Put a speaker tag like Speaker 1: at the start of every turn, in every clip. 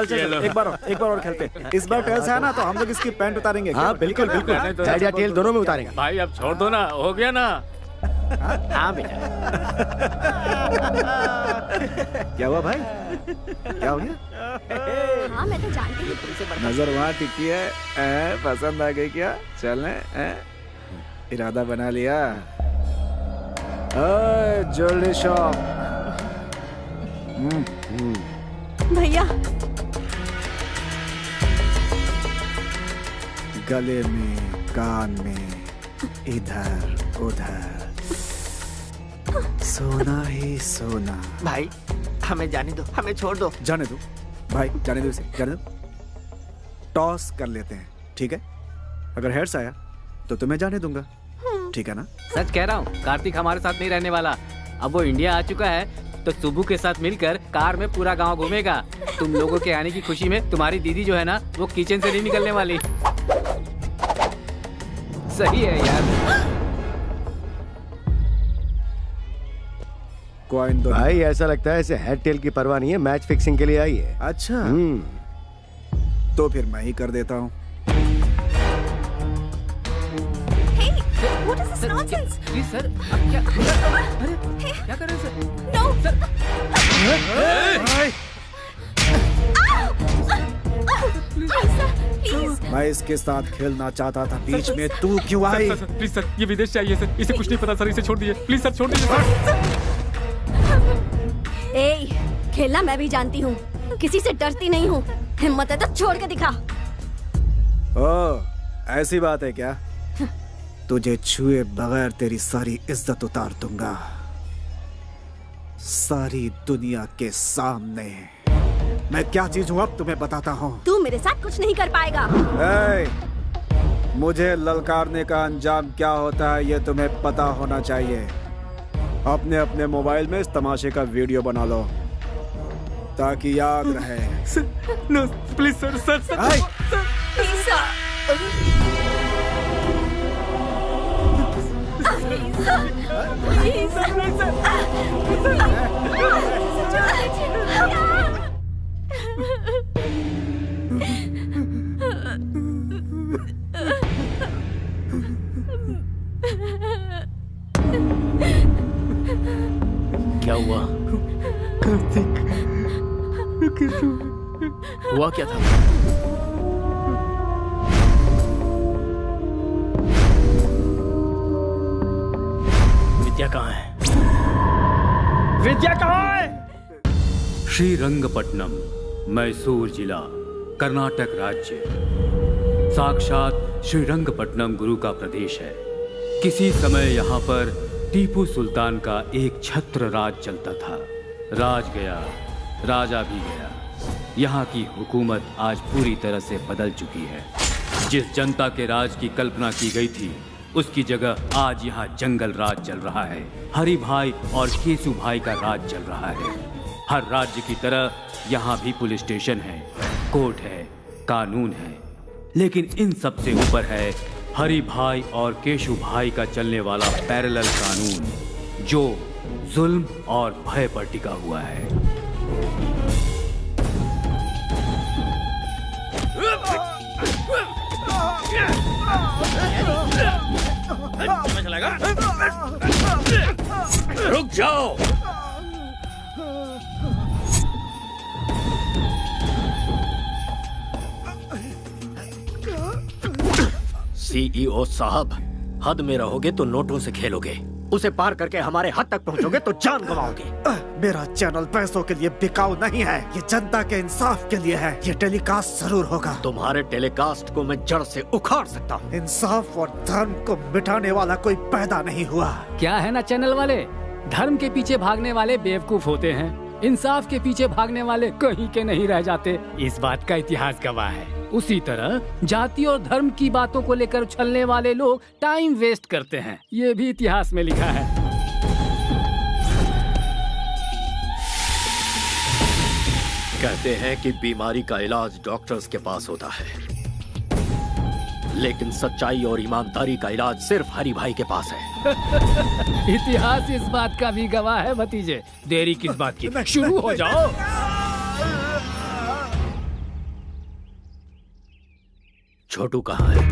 Speaker 1: चल एक बार और खेलते। इस बार टेल्स है ना तो हम लोग इसकी पैंट उतारेंगे।
Speaker 2: हाँ बिल्कुल बिल्कुल, हेड या टेल दोनों में उतारेंगे।
Speaker 3: भाई अब छोड़ दो ना, हो गया ना।
Speaker 2: हाँ बेटा।
Speaker 1: क्या हुआ भाई, क्या हो गया?
Speaker 4: हाँ मैं तो जानती हूँ तुमसे।
Speaker 1: नजर वहाँ टिकी है, पसंद आ गई क्या? चलने इरादा बना लिया। Jewellery shop.
Speaker 4: भैया
Speaker 1: गले में, कान में, इधर उधर सोना ही सोना।
Speaker 2: भाई हमें जाने दो, हमें छोड़ दो।
Speaker 1: जाने दो भाई, जाने दो इसे, जाने दो। टॉस कर लेते हैं, ठीक है? अगर हेड्स आया तो तुम्हें जाने दूंगा, ठीक है ना?
Speaker 3: सच कह रहा हूँ, कार्तिक हमारे साथ नहीं रहने वाला। अब वो इंडिया आ चुका है तो सुबू के साथ मिलकर कार में पूरा गांव घूमेगा। तुम लोगों के आने की खुशी में तुम्हारी दीदी जो है ना, वो किचन से नहीं निकलने वाली। सही है यार।
Speaker 1: कॉइन दो
Speaker 2: भाई, ऐसा लगता है इसे हेड टेल की परवाह नहीं है, मैच फिक्सिंग के लिए आई है।
Speaker 1: अच्छा तो फिर मैं ही कर देता हूँ।
Speaker 4: What is this nonsense?
Speaker 3: Please sir, अब क्या? अरे क्या कर रहे हैं सर?
Speaker 4: No.
Speaker 3: सर।
Speaker 4: Please.
Speaker 1: मैं इसके साथ खेलना चाहता था, बीच में तू क्यों आई?
Speaker 3: प्लीज सर, ये विदेश से आई है सर, इसे कुछ नहीं पता सर, इसे छोड़ दीजिए प्लीज सर, छोड़ दीजिए सर।
Speaker 4: ए, खेलना मैं भी जानती हूँ, किसी से डरती नहीं हूँ। हिम्मत है तो छोड़ के दिखा।
Speaker 1: ओ, ऐसी बात है क्या? तुझे छुए बगैर तेरी सारी इज्जत उतार दूंगा, सारी दुनिया के सामने। मैं क्या चीज हूँ अब तुम्हें बताता हूँ।
Speaker 4: तू मेरे साथ कुछ नहीं कर पाएगा।
Speaker 1: मुझे ललकारने का अंजाम क्या होता है ये तुम्हें पता होना चाहिए। अपने अपने मोबाइल में इस तमाशे का वीडियो बना लो ताकि याद रहे।
Speaker 3: No please sir, sir sir
Speaker 4: please sir.
Speaker 3: क्या हुआ?
Speaker 2: कार्तिक,
Speaker 3: हुआ क्या था? विद्या कहाँ है? विद्या कहाँ है?
Speaker 5: श्रीरंगपट्टनम, मैसूर जिला, कर्नाटक राज्य। साक्षात श्रीरंगपट्टनम गुरु का प्रदेश है। किसी समय यहाँ पर टीपू सुल्तान का एक छत्र राज चलता था। राज गया, राजा भी गया। यहाँ की हुकूमत आज पूरी तरह से बदल चुकी है। जिस जनता के राज की कल्पना की गई थी, उसकी जगह आज यहाँ जंगल राज चल रहा है। हरि भाई और केसु भाई का राज चल रहा है। हर राज्य की तरह यहाँ भी पुलिस स्टेशन है, कोर्ट है, कानून है, लेकिन इन सब से ऊपर है हरि भाई और केशु भाई का चलने वाला पैरेलल कानून, जो जुल्म और भय पर टिका हुआ है।
Speaker 3: रुक जाओ।
Speaker 6: सीईओ साहब, हद में रहोगे तो नोटों से खेलोगे, उसे पार करके हमारे हद तक पहुंचोगे तो जान गंवाओगे।
Speaker 1: मेरा चैनल पैसों के लिए बिकाऊ नहीं है, ये जनता के इंसाफ के लिए है। ये टेलीकास्ट जरूर होगा।
Speaker 6: तुम्हारे टेलीकास्ट को मैं जड़ से उखाड़ सकता हूँ।
Speaker 1: इंसाफ और धर्म को मिटाने वाला कोई पैदा नहीं हुआ।
Speaker 3: क्या है ना चैनल वाले, धर्म के पीछे भागने वाले बेवकूफ होते हैं, इंसाफ के पीछे भागने वाले कहीं के नहीं रह जाते। इस बात का इतिहास गवाह है। उसी तरह जाति और धर्म की बातों को लेकर उछलने वाले लोग टाइम वेस्ट करते हैं, ये भी इतिहास में लिखा है।
Speaker 6: कहते हैं कि बीमारी का इलाज डॉक्टर्स के पास होता है, लेकिन सच्चाई और ईमानदारी का इलाज सिर्फ हरि भाई के पास है।
Speaker 3: इतिहास इस बात का भी गवाह है भतीजे। देरी किस बात की, शुरू हो जाओ।
Speaker 6: छोटू कहाँ है?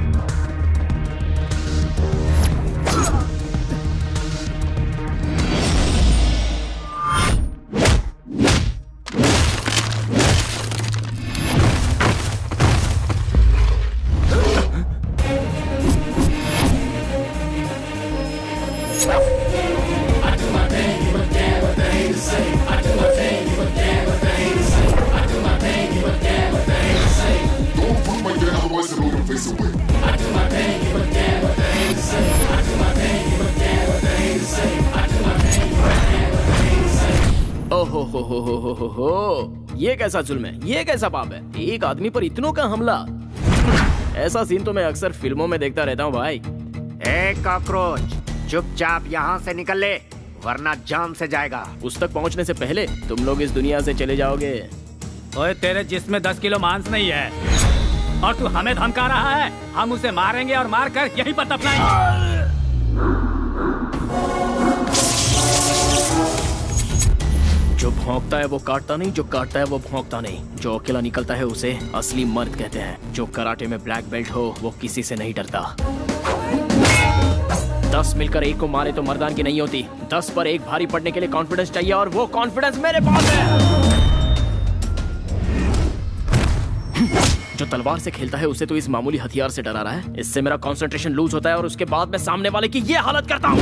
Speaker 7: हो, ये कैसा जुल्म है, ये कैसा पाप है, एक आदमी पर इतनों का हमला। ऐसा सीन तो मैं अक्सर फिल्मों में देखता रहता हूँ भाई।
Speaker 2: ए कॉकरोच, चुपचाप यहाँ से निकल ले, वरना जान से जाएगा।
Speaker 7: उस तक पहुँचने से पहले तुम लोग इस दुनिया से चले जाओगे।
Speaker 3: ओए, तेरे जिस्म में 10 किलो मांस नहीं है और तू हमें धमका रहा है। हम उसे मारेंगे और मार कर यहीं पर दफनाएंगे।
Speaker 7: जो भौंकता है वो काटता नहीं, जो काटता है वो भौंकता नहीं। जो अकेला निकलता है उसे असली मर्द कहते हैं। जो कराटे में ब्लैक बेल्ट हो वो किसी से नहीं डरता। 10 मिलकर एक को मारे तो मर्दानगी नहीं होती। 10 पर एक भारी पड़ने के लिए कॉन्फिडेंस चाहिए और वो कॉन्फिडेंस मेरे पास है। जो तलवार से खेलता है उसे तो इस मामूली हथियार से डरा रहा है। इससे मेरा कंसंट्रेशन लूज होता है और उसके बाद मैं सामने वाले की ये हालत करता हूँ।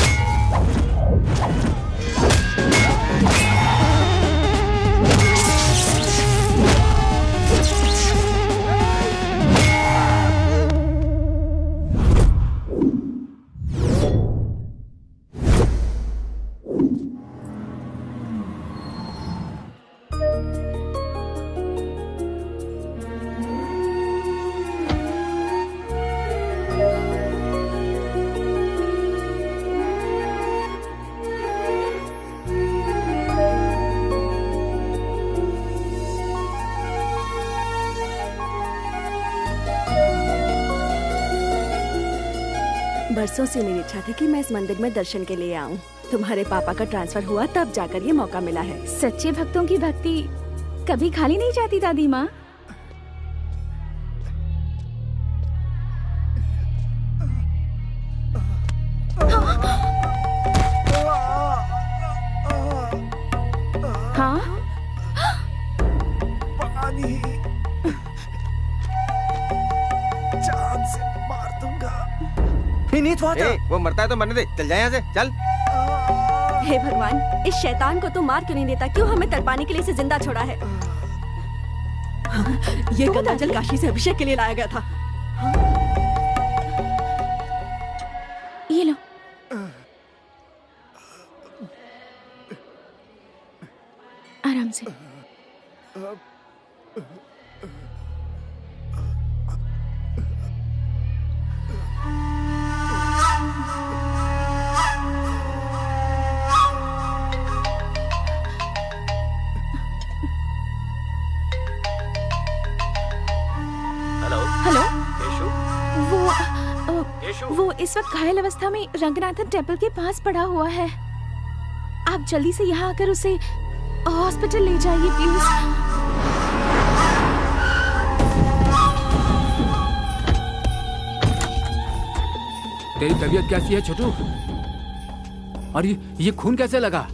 Speaker 4: बरसों से मेरी इच्छा थी कि मैं इस मंदिर में दर्शन के लिए आऊं। तुम्हारे पापा का ट्रांसफर हुआ तब जाकर ये मौका मिला है।
Speaker 8: सच्चे भक्तों की भक्ति कभी खाली नहीं जाती दादी माँ। हाँ,
Speaker 1: पानी जान से मार दूंगा।
Speaker 2: वो मरता है तो मरने दे, चल जाए यहाँ से, चल।
Speaker 4: हे भगवान, इस शैतान को तू मार क्यों नहीं देता? क्यों हमें तड़पाने के लिए इसे जिंदा छोड़ा है? ये गंगा जल काशी से अभिषेक के लिए लाया गया था।
Speaker 8: ये लो। आराम से। वो इस वक्त घायल अवस्था में रंगनाथन टेम्पल के पास पड़ा हुआ है। आप जल्दी से यहाँ आकर उसे हॉस्पिटल ले जाइए प्लीज।
Speaker 3: तेरी तबीयत कैसी है छोटू? और ये खून कैसे लगा?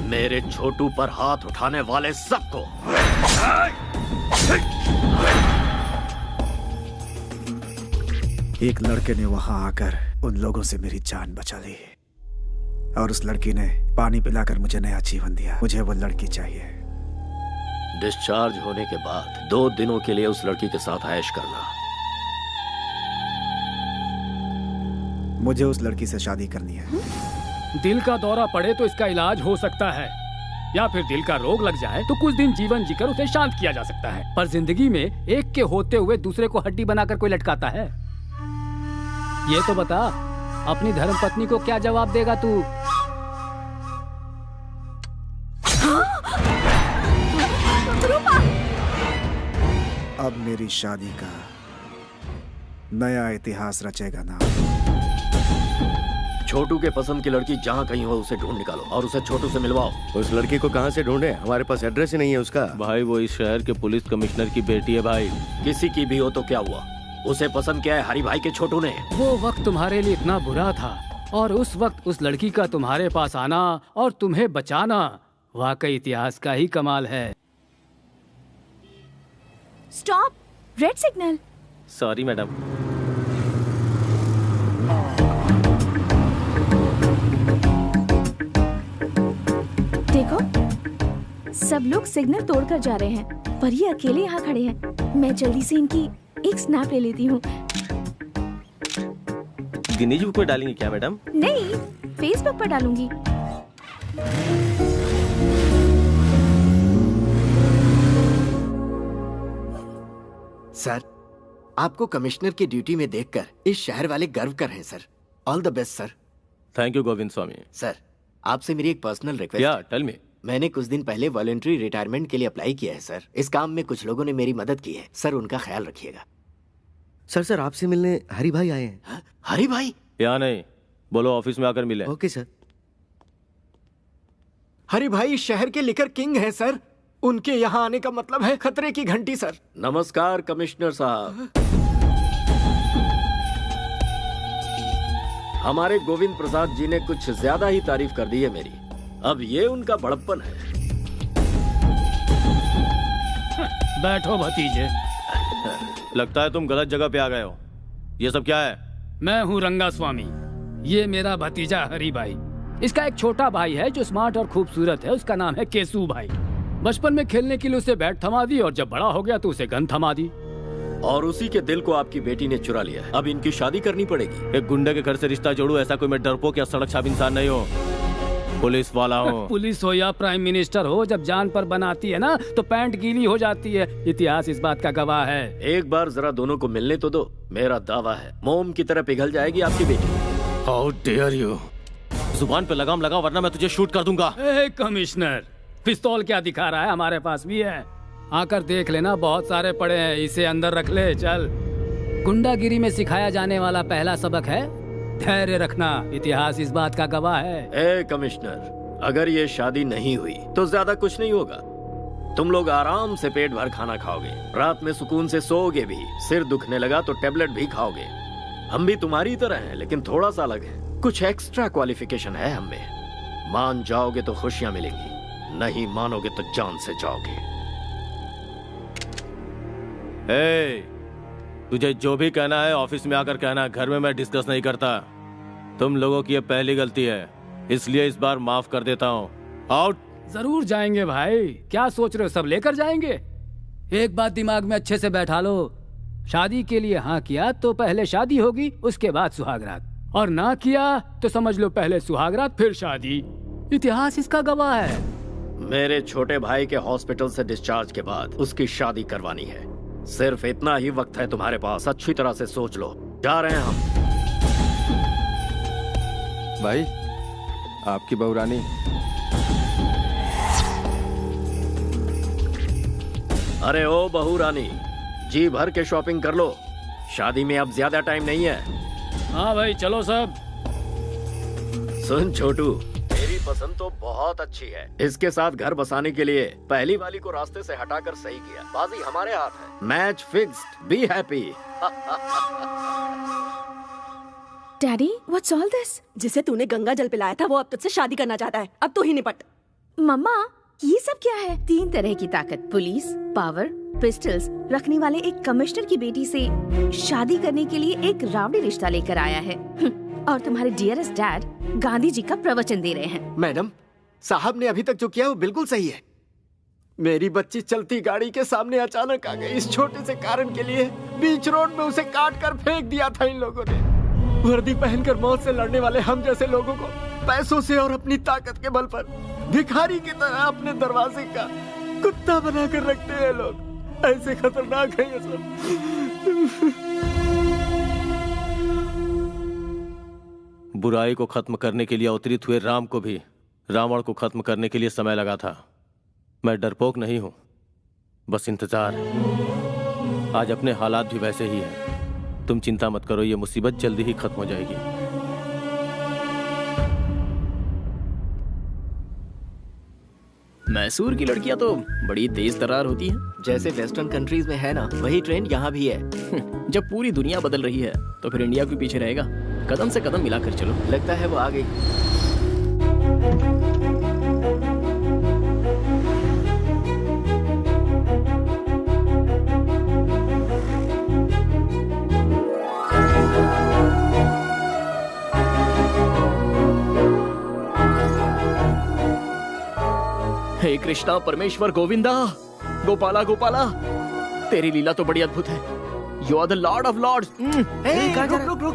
Speaker 6: मेरे छोटू पर हाथ उठाने वाले सबको
Speaker 1: एक लड़के ने वहां आकर उन लोगों से मेरी जान बचा ली और उस लड़की ने पानी पिलाकर मुझे नया जीवन दिया। मुझे वो लड़की चाहिए।
Speaker 6: डिस्चार्ज होने के बाद 2 दिनों के लिए उस लड़की के साथ ऐश करना।
Speaker 1: मुझे उस लड़की से शादी करनी है।
Speaker 3: दिल का दौरा पड़े तो इसका इलाज हो सकता है, या फिर दिल का रोग लग जाए तो कुछ दिन जीवन जीकर उसे शांत किया जा सकता है। पर जिंदगी में एक के होते हुए दूसरे को हड्डी बनाकर कोई लटकाता है? ये तो बता, अपनी धर्मपत्नी को क्या जवाब देगा तू?
Speaker 1: अब मेरी शादी का नया इतिहास रचेगा ना।
Speaker 6: छोटू के पसंद की लड़की जहाँ कहीं हो उसे ढूंढ निकालो और उसे छोटू से मिलवाओ।
Speaker 9: उस लड़की को कहाँ से ढूंढे? हमारे पास एड्रेस ही नहीं है उसका।
Speaker 7: भाई वो इस शहर के पुलिस कमिश्नर की बेटी है भाई।
Speaker 6: किसी की भी हो तो क्या हुआ, उसे पसंद किया है हरी भाई के छोटू ने।
Speaker 3: वो वक्त तुम्हारे लिए इतना बुरा था और उस वक्त उस लड़की का तुम्हारे पास आना और तुम्हें बचाना वाकई इतिहास का ही कमाल है।
Speaker 8: Stop, red signal.
Speaker 7: Sorry madam.
Speaker 8: देखो सब लोग सिग्नल तोड़कर जा रहे हैं पर ये अकेले यहाँ खड़े हैं। मैं जल्दी से इनकी एक स्नैप ले लेती हूँ।
Speaker 7: गिनीज बुक में डालेंगे क्या मैडम?
Speaker 8: नहीं, फेसबुक पर डालूंगी।
Speaker 2: सर, आपको कमिश्नर की ड्यूटी में देखकर इस शहर वाले गर्व कर रहे हैं sir. All the best sir.
Speaker 7: Thank you Govind Swami.
Speaker 2: Sir, आपसे मेरी एक पर्सनल रिक्वेस्ट।
Speaker 7: या टेल मी।
Speaker 2: मैंने कुछ दिन पहले वॉलंटरी रिटायरमेंट के लिए अप्लाई किया है सर। इस काम में कुछ लोगों ने मेरी मदद की है सर, उनका ख्याल रखिएगा।
Speaker 9: सर आपसे मिलने हरी भाई आए हैं।
Speaker 2: हा? हरी भाई?
Speaker 7: यहाँ नहीं, बोलो ऑफिस में आकर मिले।
Speaker 9: Okay sir.
Speaker 6: हरी भाई शहर के लिकर किंग हैं सर। उनके यहाँ आने का मतलब है खतरे की घंटी सर। नमस्कार कमिश्नर साहब। हमारे गोविंद प्रसाद जी ने कुछ ज्यादा ही तारीफ कर दी है मेरी। अब ये उनका बड़प्पन है।
Speaker 3: बैठो भतीजे।
Speaker 7: लगता है तुम गलत जगह पे आ गए हो। ये सब क्या है?
Speaker 3: मैं हूँ रंगा स्वामी, ये मेरा भतीजा हरी भाई। इसका एक छोटा भाई है जो स्मार्ट और खूबसूरत है, उसका नाम है केसू भाई। बचपन में खेलने के लिए उसे बैट थमा दी और जब बड़ा हो गया तो उसे गन थमा दी।
Speaker 6: और उसी के दिल को आपकी बेटी ने चुरा लिया है। अब इनकी शादी करनी पड़ेगी।
Speaker 7: एक गुंडे के घर से रिश्ता जोड़ू, ऐसा कोई मैं डरपोक या सड़क छाप इंसान नहीं हूँ। पुलिस वाला हूँ।
Speaker 3: पुलिस हो या प्राइम मिनिस्टर हो, जब जान पर बनाती है ना तो पैंट गीली हो जाती है। इतिहास इस बात का गवाह है।
Speaker 6: एक बार जरा दोनों को मिलने तो दो। मेरा दावा है मोम की तरह पिघल जाएगी आपकी बेटी।
Speaker 7: How dare you. जुबान पे लगाम लगा वरना मैं तुझे शूट कर दूंगा।
Speaker 3: कमिश्नर, पिस्तौल क्या दिखा रहा है? हमारे पास भी है, आकर देख लेना, बहुत सारे पड़े हैं। इसे अंदर रख ले। चल। गुंडागिरी में सिखाया जाने वाला पहला सबक है धैर्य रखना। इतिहास इस बात का गवाह है।
Speaker 6: ए कमिश्नर, अगर ये शादी नहीं हुई तो ज्यादा कुछ नहीं होगा। तुम लोग आराम से पेट भर खाना खाओगे, रात में सुकून से सोओगे भी, सिर दुखने लगा तो टेबलेट भी खाओगे। हम भी तुम्हारी तरह हैं लेकिन थोड़ा सा अलग है। कुछ एक्स्ट्रा क्वालिफिकेशन है हम में। मान जाओगे तो खुशियां मिलेंगी, नहीं मानोगे तो जान से जाओगे।
Speaker 7: तुझे जो भी कहना है ऑफिस में आकर कहना, घर में मैं डिस्कस नहीं करता। तुम लोगों की ये पहली गलती है, इसलिए इस बार माफ कर देता हूँ। आउट।
Speaker 3: जरूर जाएंगे भाई, क्या सोच रहे हो? सब लेकर जाएंगे। एक बात दिमाग में अच्छे से बैठा लो, शादी के लिए हाँ किया तो पहले शादी होगी, उसके बाद सुहागरात, और ना किया तो समझ लो पहले सुहागरात फिर शादी। इतिहास इसका गवाह है।
Speaker 6: मेरे छोटे भाई के हॉस्पिटल से डिस्चार्ज के बाद उसकी शादी करवानी है। सिर्फ इतना ही वक्त है तुम्हारे पास, अच्छी तरह से सोच लो। जा रहे हैं हम।
Speaker 10: भाई, आपकी बहू रानी।
Speaker 6: अरे ओ बहू रानी, जी भर के शॉपिंग कर लो, शादी में अब ज्यादा टाइम नहीं है।
Speaker 3: हाँ भाई चलो सब।
Speaker 6: सुन छोटू, मेरी पसंद तो बहुत अच्छी है। इसके साथ घर बसाने के लिए पहली वाली को रास्ते से हटाकर सही किया। बाजी हमारे हाथ है। Match fixed. Be happy.
Speaker 8: Daddy, what's all this?
Speaker 4: जिसे तूने गंगा जल पिलाया था वो अब तुझसे शादी करना चाहता है। अब तू ही निपट।
Speaker 8: मम्मा, ये सब क्या है? 3 तरह की ताकत, पुलिस, पावर, पिस्टल्स रखने वाले एक कमिश्नर की बेटी से शादी करने के लिए एक रावड़ी रिश्ता लेकर आया है। और तुम्हारे डियरेस्ट डैड गांधी जी का प्रवचन दे रहे हैं।
Speaker 6: मैडम, साहब ने अभी तक जो किया वो बिल्कुल सही है। मेरी बच्ची चलती गाड़ी के सामने अचानक आ गई। इस छोटे से कारण के लिए बीच रोड में उसे काट कर फेंक दिया था इन लोगों ने। वर्दी पहनकर मौत से लड़ने वाले हम जैसे लोगों को पैसों से और अपनी ताकत के बल पर भिखारी की तरह अपने दरवाजे का कुत्ता बनाकर रखते हैं लोग। ऐसे खतरनाक है ये सब।
Speaker 7: बुराई को खत्म करने के लिए अवतरित हुए राम को भी रावण को खत्म करने के लिए समय लगा था। मैं डरपोक नहीं हूं, बस इंतजार है। आज अपने हालात भी वैसे ही हैं। तुम चिंता मत करो, ये मुसीबत जल्दी ही खत्म हो जाएगी।
Speaker 11: मैसूर की लड़कियां तो बड़ी तेज तर्रार होती हैं।
Speaker 2: जैसे वेस्टर्न कंट्रीज में है ना, वही ट्रेंड यहाँ भी है।
Speaker 11: जब पूरी दुनिया बदल रही है तो फिर इंडिया क्यों पीछे रहेगा? कदम से कदम मिलाकर चलो।
Speaker 2: लगता है वो आ गई।
Speaker 11: हे कृष्णा परमेश्वर गोविंदा, गोपाला गोपाला, तेरी लीला तो बड़ी अद्भुत है। You are the lord of lords.
Speaker 2: रुक रुक रुक,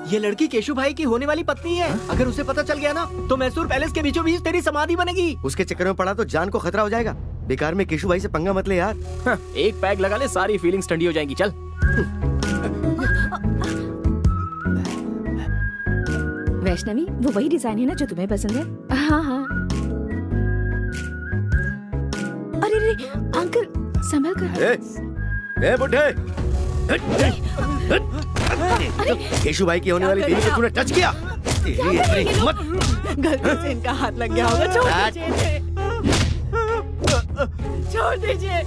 Speaker 2: ये लड़की केशु भाई की होने वाली पत्नी है। अगर उसे पता चल गया ना तो मैसूर पैलेस के बीचों बीच तेरी समाधि बनेगी।
Speaker 9: उसके चक्कर में पड़ा तो जान को खतरा हो जाएगा। बेकार में केशु भाई से पंगा मत ले यार।
Speaker 11: एक पैग लगा ले, सारी फीलिंग्स ठंडी हो जाएंगी। चल।
Speaker 8: वैष्णवी, वो वही डिजाइन है ना जो तुम्हें पसंद है? हाँ हाँ। अरे अरे अंकल, संभल कर।
Speaker 9: ए बुड्ढे, केशु भाई की होने वाली बीवी को तूने टच किया। तेरी इतनी हिम्मत।
Speaker 4: गलती से इनका हाथ लग गया होगा। छोड़ दीजिए।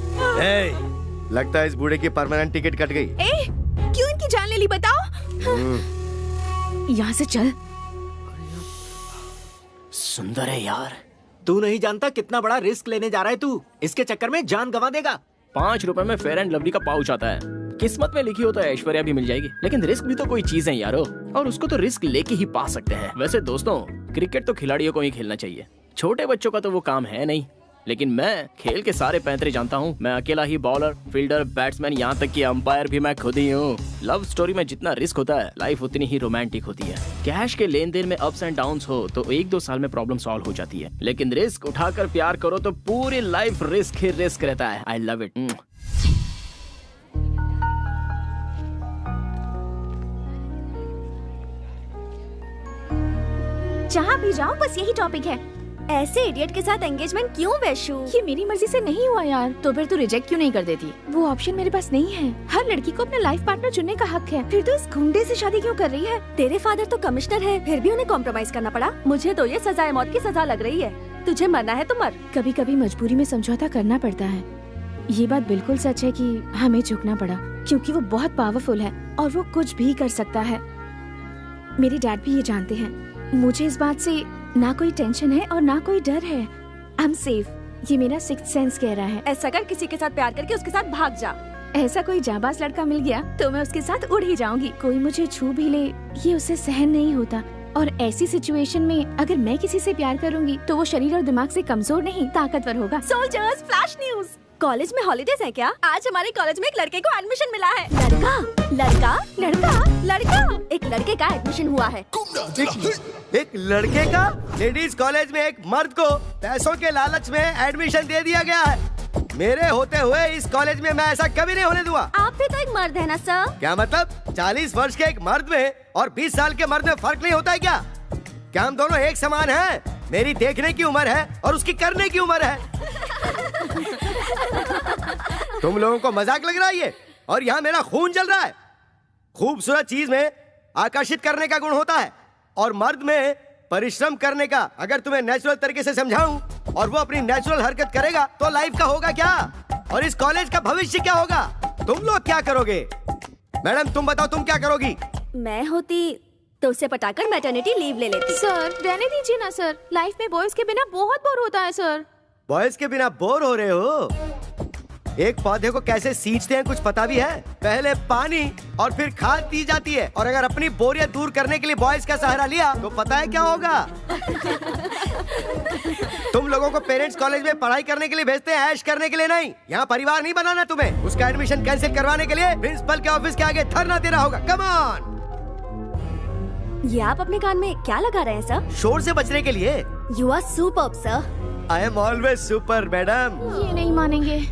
Speaker 9: लगता है इस बूढ़े की परमानेंट टिकट कट गई।
Speaker 8: क्यों इनकी जान ले ली बताओ? यहाँ से चल।
Speaker 2: सुंदर है यार। तू नहीं जानता कितना बड़ा रिस्क लेने जा रहा है तू। इसके चक्कर में जान गंवा देगा।
Speaker 11: 5 रुपए में फेयर एंड लवली का पाउच आता है। किस्मत में लिखी हो तो ऐश्वर्या भी मिल जाएगी, लेकिन रिस्क भी तो कोई चीज है यारो, और उसको तो रिस्क लेके ही पा सकते हैं। वैसे दोस्तों, क्रिकेट तो खिलाड़ियों को ही खेलना चाहिए, छोटे बच्चों का तो वो काम है नहीं। लेकिन मैं खेल के सारे पैंतरे जानता हूँ। मैं अकेला ही बॉलर, फील्डर, बैट्समैन, यहाँ तक कि अंपायर भी मैं खुद ही हूँ। लव स्टोरी में जितना रिस्क होता है, लाइफ उतनी ही रोमांटिक होती है। कैश के लेन देन में अप्स एंड डाउन्स हो तो 1-2 साल में प्रॉब्लम सॉल्व हो जाती है, लेकिन रिस्क उठाकर प्यार करो तो पूरी लाइफ रिस्क ही रिस्क रहता है। I love it.
Speaker 8: जहाँ भी जाओ बस यही टॉपिक है।
Speaker 4: ऐसे इडियट के साथ एंगेजमेंट क्यों वैशु?
Speaker 8: ये मेरी मर्जी से नहीं हुआ यार। तो फिर तू रिजेक्ट क्यों नहीं कर देती? वो ऑप्शन मेरे पास नहीं है। हर लड़की को अपना लाइफ पार्टनर चुनने का हक है। फिर तो इस गुंडे से शादी क्यों कर रही है?
Speaker 4: तेरे फादर तो कमिश्नर है, फिर भी उन्हें कॉम्प्रोमाइज करना पड़ा। मुझे तो ये सजाए मौत की सजा लग रही है। तुझे मरना है तो मर।
Speaker 8: कभी कभी मजबूरी में समझौता करना पड़ता है। ये बात बिल्कुल सच है कि हमें झुकना पड़ा, क्योंकि वो बहुत पावरफुल है और वो कुछ भी कर सकता है। मेरे डैड भी ये जानते हैं। मुझे इस बात से ना कोई टेंशन है और ना कोई डर है। आई एम सेफ, ये मेरा सिक्स्थ सेंस कह रहा है।
Speaker 4: ऐसा कर, किसी के साथ प्यार करके उसके साथ भाग जा।
Speaker 8: ऐसा कोई जाबाज लड़का मिल गया तो मैं उसके साथ उड़ ही जाऊंगी। कोई मुझे छू भी ले, ये उसे सहन नहीं होता। और ऐसी सिचुएशन में अगर मैं किसी से प्यार करूंगी तो वो शरीर और दिमाग से कमजोर नहीं, ताकतवर होगा।
Speaker 4: Soldiers, flash news. कॉलेज में हॉलीडेज है क्या? आज हमारे कॉलेज में एक लड़के को एडमिशन मिला है। लड़का लड़का लड़का लड़का, एक लड़के का एडमिशन हुआ है।
Speaker 9: एक लड़के का लेडीज कॉलेज में एक मर्द को पैसों के लालच में एडमिशन दे दिया गया है। मेरे होते हुए इस कॉलेज में मैं ऐसा कभी नहीं होने दूंगा।
Speaker 4: आप भी तो एक मर्द है ना सर?
Speaker 9: क्या मतलब? 40 वर्ष के एक मर्द में और 20 साल के मर्द में फर्क नहीं होता है क्या? क्या हम दोनों एक समान हैं? मेरी देखने की उम्र है और उसकी करने की उम्र है। तुम लोगों को मजाक लग रहा है ये? और यहाँ मेरा खून जल रहा है। खूबसूरत चीज में आकर्षित करने का गुण होता है और मर्द में परिश्रम करने का। अगर तुम्हें नेचुरल तरीके से समझाऊं और वो अपनी नेचुरल हरकत करेगा तो लाइफ का होगा क्या, और इस कॉलेज का भविष्य क्या होगा? तुम लोग क्या करोगे? मैडम तुम बताओ, तुम क्या करोगी?
Speaker 4: मैं होती तो उसे पटाकर मैटरनिटी लीव ले लेती।
Speaker 8: सर रहने दीजिए ना सर, लाइफ में बॉयज के बिना बहुत बोर होता है सर।
Speaker 9: बॉयज के बिना बोर हो रहे हो? एक पौधे को कैसे सींचते हैं कुछ पता भी है? पहले पानी और फिर खाद दी जाती है, और अगर अपनी बोरियत दूर करने के लिए बॉयज का सहारा लिया तो पता है क्या होगा? तुम लोगों को पेरेंट्स कॉलेज में पढ़ाई करने के लिए भेजते हैं, ऐश करने के लिए नहीं। यहाँ परिवार नहीं बनाना तुम्हें। उसका एडमिशन कैंसिल करवाने के लिए प्रिंसिपल के ऑफिस के आगे धरना देना होगा। Come on.
Speaker 4: ये आप अपने कान में क्या लगा रहे हैं सर?
Speaker 9: शोर से बचने के लिए।
Speaker 4: You are superb sir.
Speaker 9: I am always super madam.
Speaker 8: ये नहीं मानेंगे।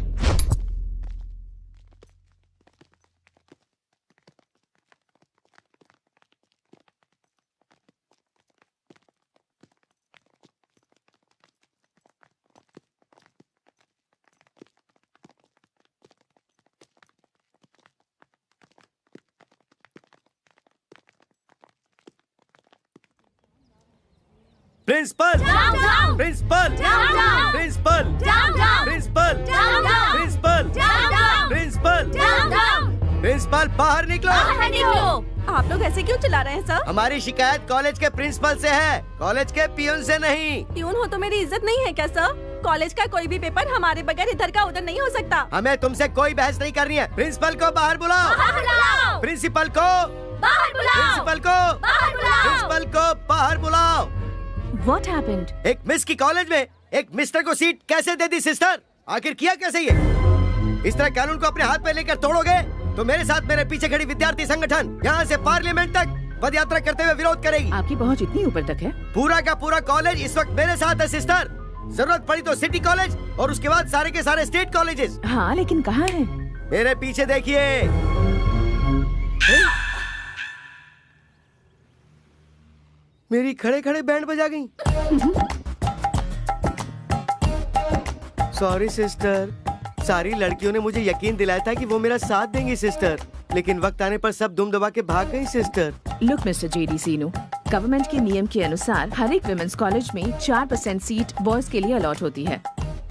Speaker 9: Principal
Speaker 4: Down, down.
Speaker 9: Principal
Speaker 4: Down, down.
Speaker 9: Principal
Speaker 4: Down, down.
Speaker 9: Principal
Speaker 4: Down, down.
Speaker 9: Principal
Speaker 4: Down, down.
Speaker 9: Principal
Speaker 4: Down, down.
Speaker 9: Principal बाहर निकलो।
Speaker 4: बाहर निकलो। आप लोग ऐसे क्यों चिल्ला रहे हैं सर?
Speaker 9: हमारी शिकायत कॉलेज के प्रिंसिपल से है, कॉलेज के पियून से नहीं।
Speaker 4: ट्यून हो तो मेरी इज्जत नहीं है क्या सर? कॉलेज का कोई भी पेपर हमारे बगैर इधर का उधर नहीं हो सकता।
Speaker 9: हमें तुमसे कोई बहस नहीं करनी है। प्रिंसिपल को बाहर बुलाओ।
Speaker 4: बाहर बुलाओ।
Speaker 9: प्रिंसिपल को
Speaker 4: बाहर बुलाओ।
Speaker 9: प्रिंसिपल को
Speaker 4: बाहर बुलाओ।
Speaker 9: प्रिंसिपल को बाहर बुलाओ।
Speaker 8: What happened?
Speaker 9: एक मिस की कॉलेज में एक मिस्टर को सीट कैसे दे दी सिस्टर? आखिर किया कैसे ये? इस तरह कानून को अपने हाथ में लेकर तोड़ोगे तो मेरे साथ मेरे पीछे खड़ी विद्यार्थी संगठन यहाँ से पार्लियामेंट तक पद यात्रा करते हुए विरोध करेगी।
Speaker 8: आपकी पहुंच इतनी ऊपर तक है?
Speaker 9: पूरा का पूरा कॉलेज इस वक्त मेरे साथ है सिस्टर। जरूरत पड़ी तो सिटी कॉलेज और उसके बाद सारे के सारे स्टेट कॉलेजेस।
Speaker 8: हाँ, लेकिन कहाँ है?
Speaker 9: मेरे पीछे देखिए। मेरी खड़े खड़े बैंड बजा गई। सॉरी सिस्टर, सारी लड़कियों ने मुझे यकीन दिलाया था कि वो मेरा साथ देंगी सिस्टर, लेकिन वक्त आने पर सब दुम दबा के भाग गई सिस्टर।
Speaker 8: लुक मिस्टर जेडी सीनू, गवर्नमेंट के नियम के अनुसार हर एक विमेंस कॉलेज में 4% सीट बॉयज के लिए अलॉट होती है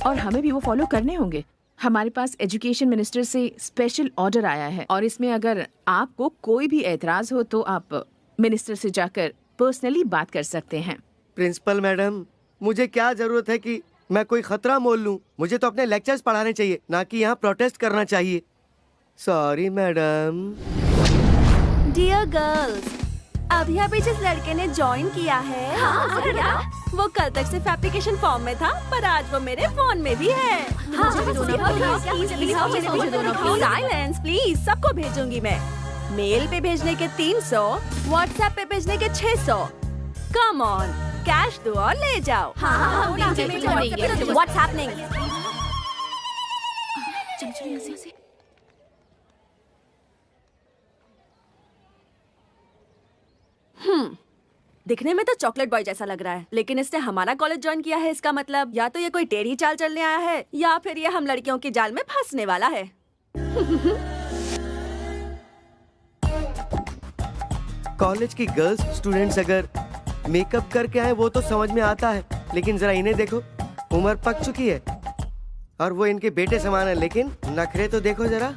Speaker 8: और हमें भी वो फॉलो करने होंगे। हमारे पास एजुकेशन मिनिस्टर से स्पेशल ऑर्डर आया है और इसमें अगर आपको कोई भी एतराज हो तो आप मिनिस्टर से जाकर पर्सनली बात कर सकते हैं।
Speaker 9: प्रिंसिपल मैडम, मुझे क्या जरूरत है कि मैं कोई खतरा मोल लूं? मुझे तो अपने लेक्चर्स पढ़ाने चाहिए, ना कि यहाँ प्रोटेस्ट करना चाहिए। Sorry madam.
Speaker 4: डियर गर्ल्स, अभी अभी जिस लड़के ने ज्वाइन किया है वो कल तक सिर्फ एप्लीकेशन फॉर्म में था, पर आज वो मेरे फोन में भी है। साइलेंस प्लीज, सबको भेजूंगी मैं। मेल पे भेजने के 300, व्हाट्सएप पे भेजने के 600। कम ऑन, कैश दो और ले जाओ। What's happening? दिखने में तो चॉकलेट बॉय जैसा लग रहा है, लेकिन इसने हमारा कॉलेज ज्वाइन किया है। इसका मतलब या तो ये कोई टेढ़ी चाल चलने आया है या फिर ये हम लड़कियों की जाल में फंसने वाला है।
Speaker 9: कॉलेज की गर्ल्स स्टूडेंट्स अगर मेकअप करके आए वो तो समझ में आता है, लेकिन जरा इन्हें देखो, उम्र पक चुकी है और वो इनके बेटे समान है, लेकिन नखरे तो देखो जरा।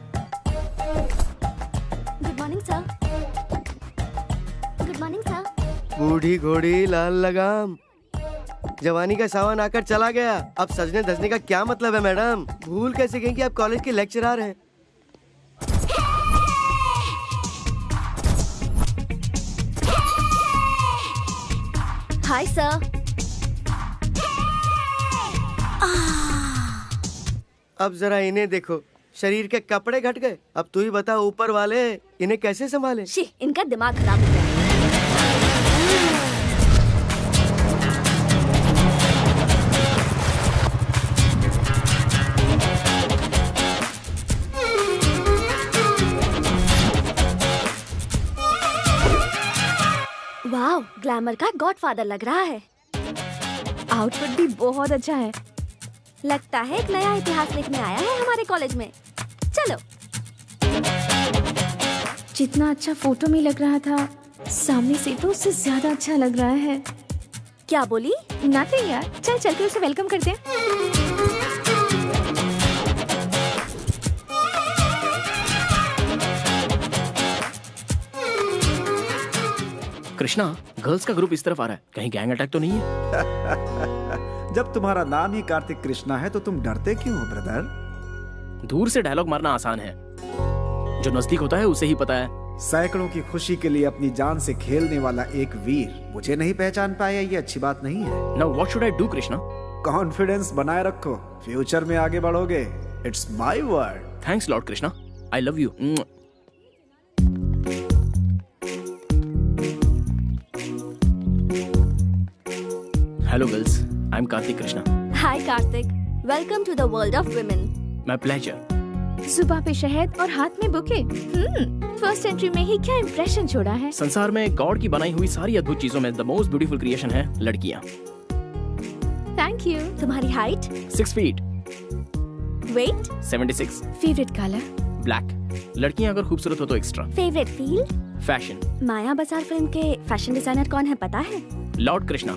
Speaker 4: Good morning sir. Good morning sir.
Speaker 9: बूढ़ी घोड़ी लाल लगाम, जवानी का सावन आकर चला गया, अब सजने धजने का क्या मतलब है मैडम? भूल कैसे गई कि आप कॉलेज के लेक्चरर हैं?
Speaker 4: Hi sir.
Speaker 9: अब जरा इन्हें देखो, शरीर के कपड़े घट गए। अब तू ही बता ऊपर वाले इन्हें कैसे संभाले?
Speaker 4: शी, इनका दिमाग खराब हो गया। वाओ, ग्लैमर का गॉडफादर लग रहा है।
Speaker 8: आउटफिट भी बहुत अच्छा है।
Speaker 4: लगता है एक नया इतिहास लिखने आया है हमारे कॉलेज में। चलो।
Speaker 8: जितना अच्छा फोटो में लग रहा था, सामने से तो उससे ज्यादा अच्छा लग रहा है।
Speaker 4: क्या बोली?
Speaker 8: नथिंग यार, चल चल के उसे वेलकम करते हैं।
Speaker 11: कृष्णा, गर्ल्स का ग्रुप इस तरफ आ रहा है, कहीं गैंग अटैक तो नहीं है?
Speaker 1: जब तुम्हारा नाम ही कार्तिक कृष्णा है तो तुम डरते क्यों हो ब्रदर?
Speaker 11: दूर से डायलॉग मारना आसान है, जो नजदीक होता है उसे ही पता है।
Speaker 1: सैकड़ों की खुशी के लिए अपनी जान से खेलने वाला एक वीर मुझे नहीं पहचान पाया, ये अच्छी बात नहीं है।
Speaker 11: Now what should I do Krishna?
Speaker 1: Confidence बनाए रखो, फ्यूचर में आगे बढ़ोगे। It's my word.
Speaker 11: Thanks lord Krishna, I love you. Hello girls, I am Kartik Krishna.
Speaker 4: Hi Kartik, welcome to the world of women.
Speaker 11: My pleasure.
Speaker 8: सुबह पे शहद और हाथ में बुके। फर्स्ट एंट्री में ही क्या इंप्रेशन छोड़ा है।
Speaker 11: संसार में गॉड की बनाई हुई सारी अद्भुत चीजों में द मोस्ट ब्यूटीफुल क्रिएशन है लड़कियां।
Speaker 8: Thank you.
Speaker 4: तुम्हारी height?
Speaker 11: 6 feet.
Speaker 4: Weight?
Speaker 11: 76।
Speaker 8: Favourite colour?
Speaker 11: Black. लड़कियां अगर खूबसूरत हो तो extra.
Speaker 4: Favourite field?
Speaker 11: Fashion.
Speaker 4: Maya Bazaar film के फैशन डिजाइनर कौन है पता है?
Speaker 11: लॉर्ड कृष्णा।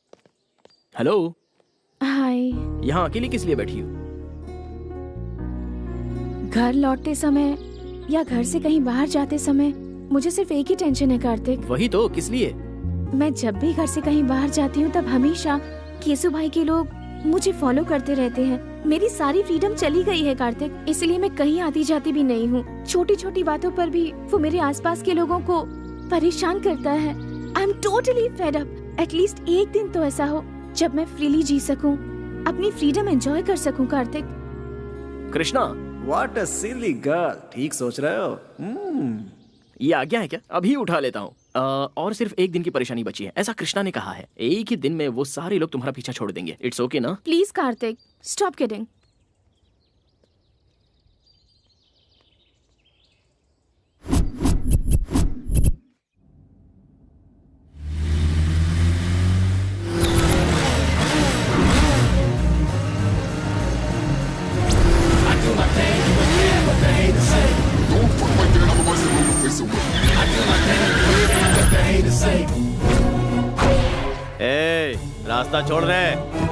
Speaker 11: हेलो।
Speaker 8: हाय।
Speaker 11: यहाँ अकेली किस लिए बैठी हो?
Speaker 8: घर लौटते समय या घर से कहीं बाहर जाते समय मुझे सिर्फ एक ही टेंशन है कार्तिक।
Speaker 11: वही तो, किस लिए?
Speaker 8: मैं जब भी घर से कहीं बाहर जाती हूँ तब हमेशा केसु भाई के लोग मुझे फॉलो करते रहते हैं। मेरी सारी फ्रीडम चली गई है कार्तिक, इसलिए मैं कहीं आती जाती भी नहीं हूँ। छोटी छोटी बातों पर भी वो मेरे आसपास के लोगों को परेशान करता है। I am totally fed up. At least एक दिन तो ऐसा हो जब मैं फ्रीली जी सकूं, अपनी फ्रीडम एंजॉय कर सकूं Kartik.
Speaker 11: Krishna.
Speaker 1: What a silly girl. ठीक सोच रहे हो।
Speaker 11: ये आज्ञा है क्या? अभी उठा लेता हूँ। और सिर्फ एक दिन की परेशानी बची है, ऐसा कृष्णा ने कहा है। एक ही दिन में वो सारे लोग तुम्हारा पीछा छोड़ देंगे। इट्स ओके ना?
Speaker 8: Please Kartik, stop kidding.
Speaker 7: ए, रास्ता छोड़ रहे।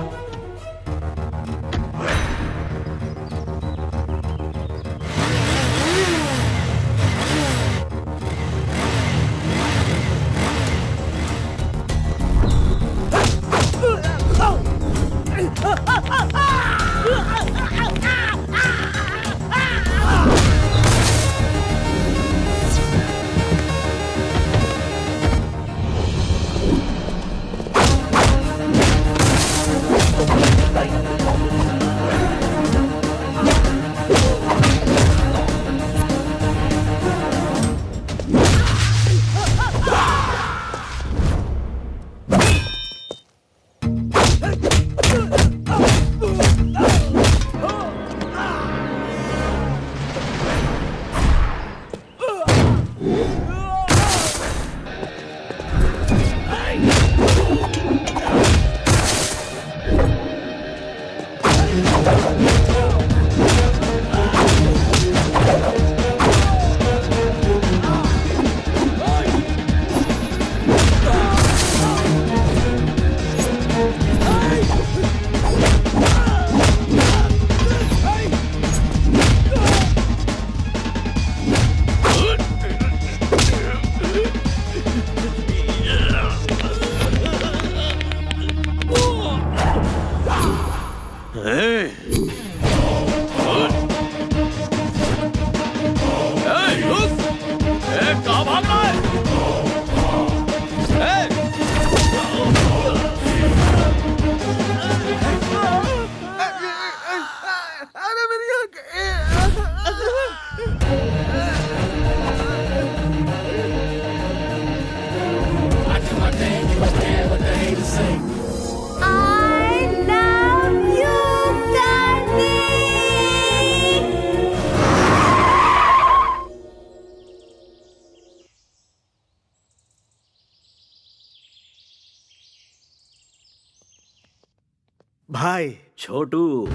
Speaker 6: भाई
Speaker 2: छोटू।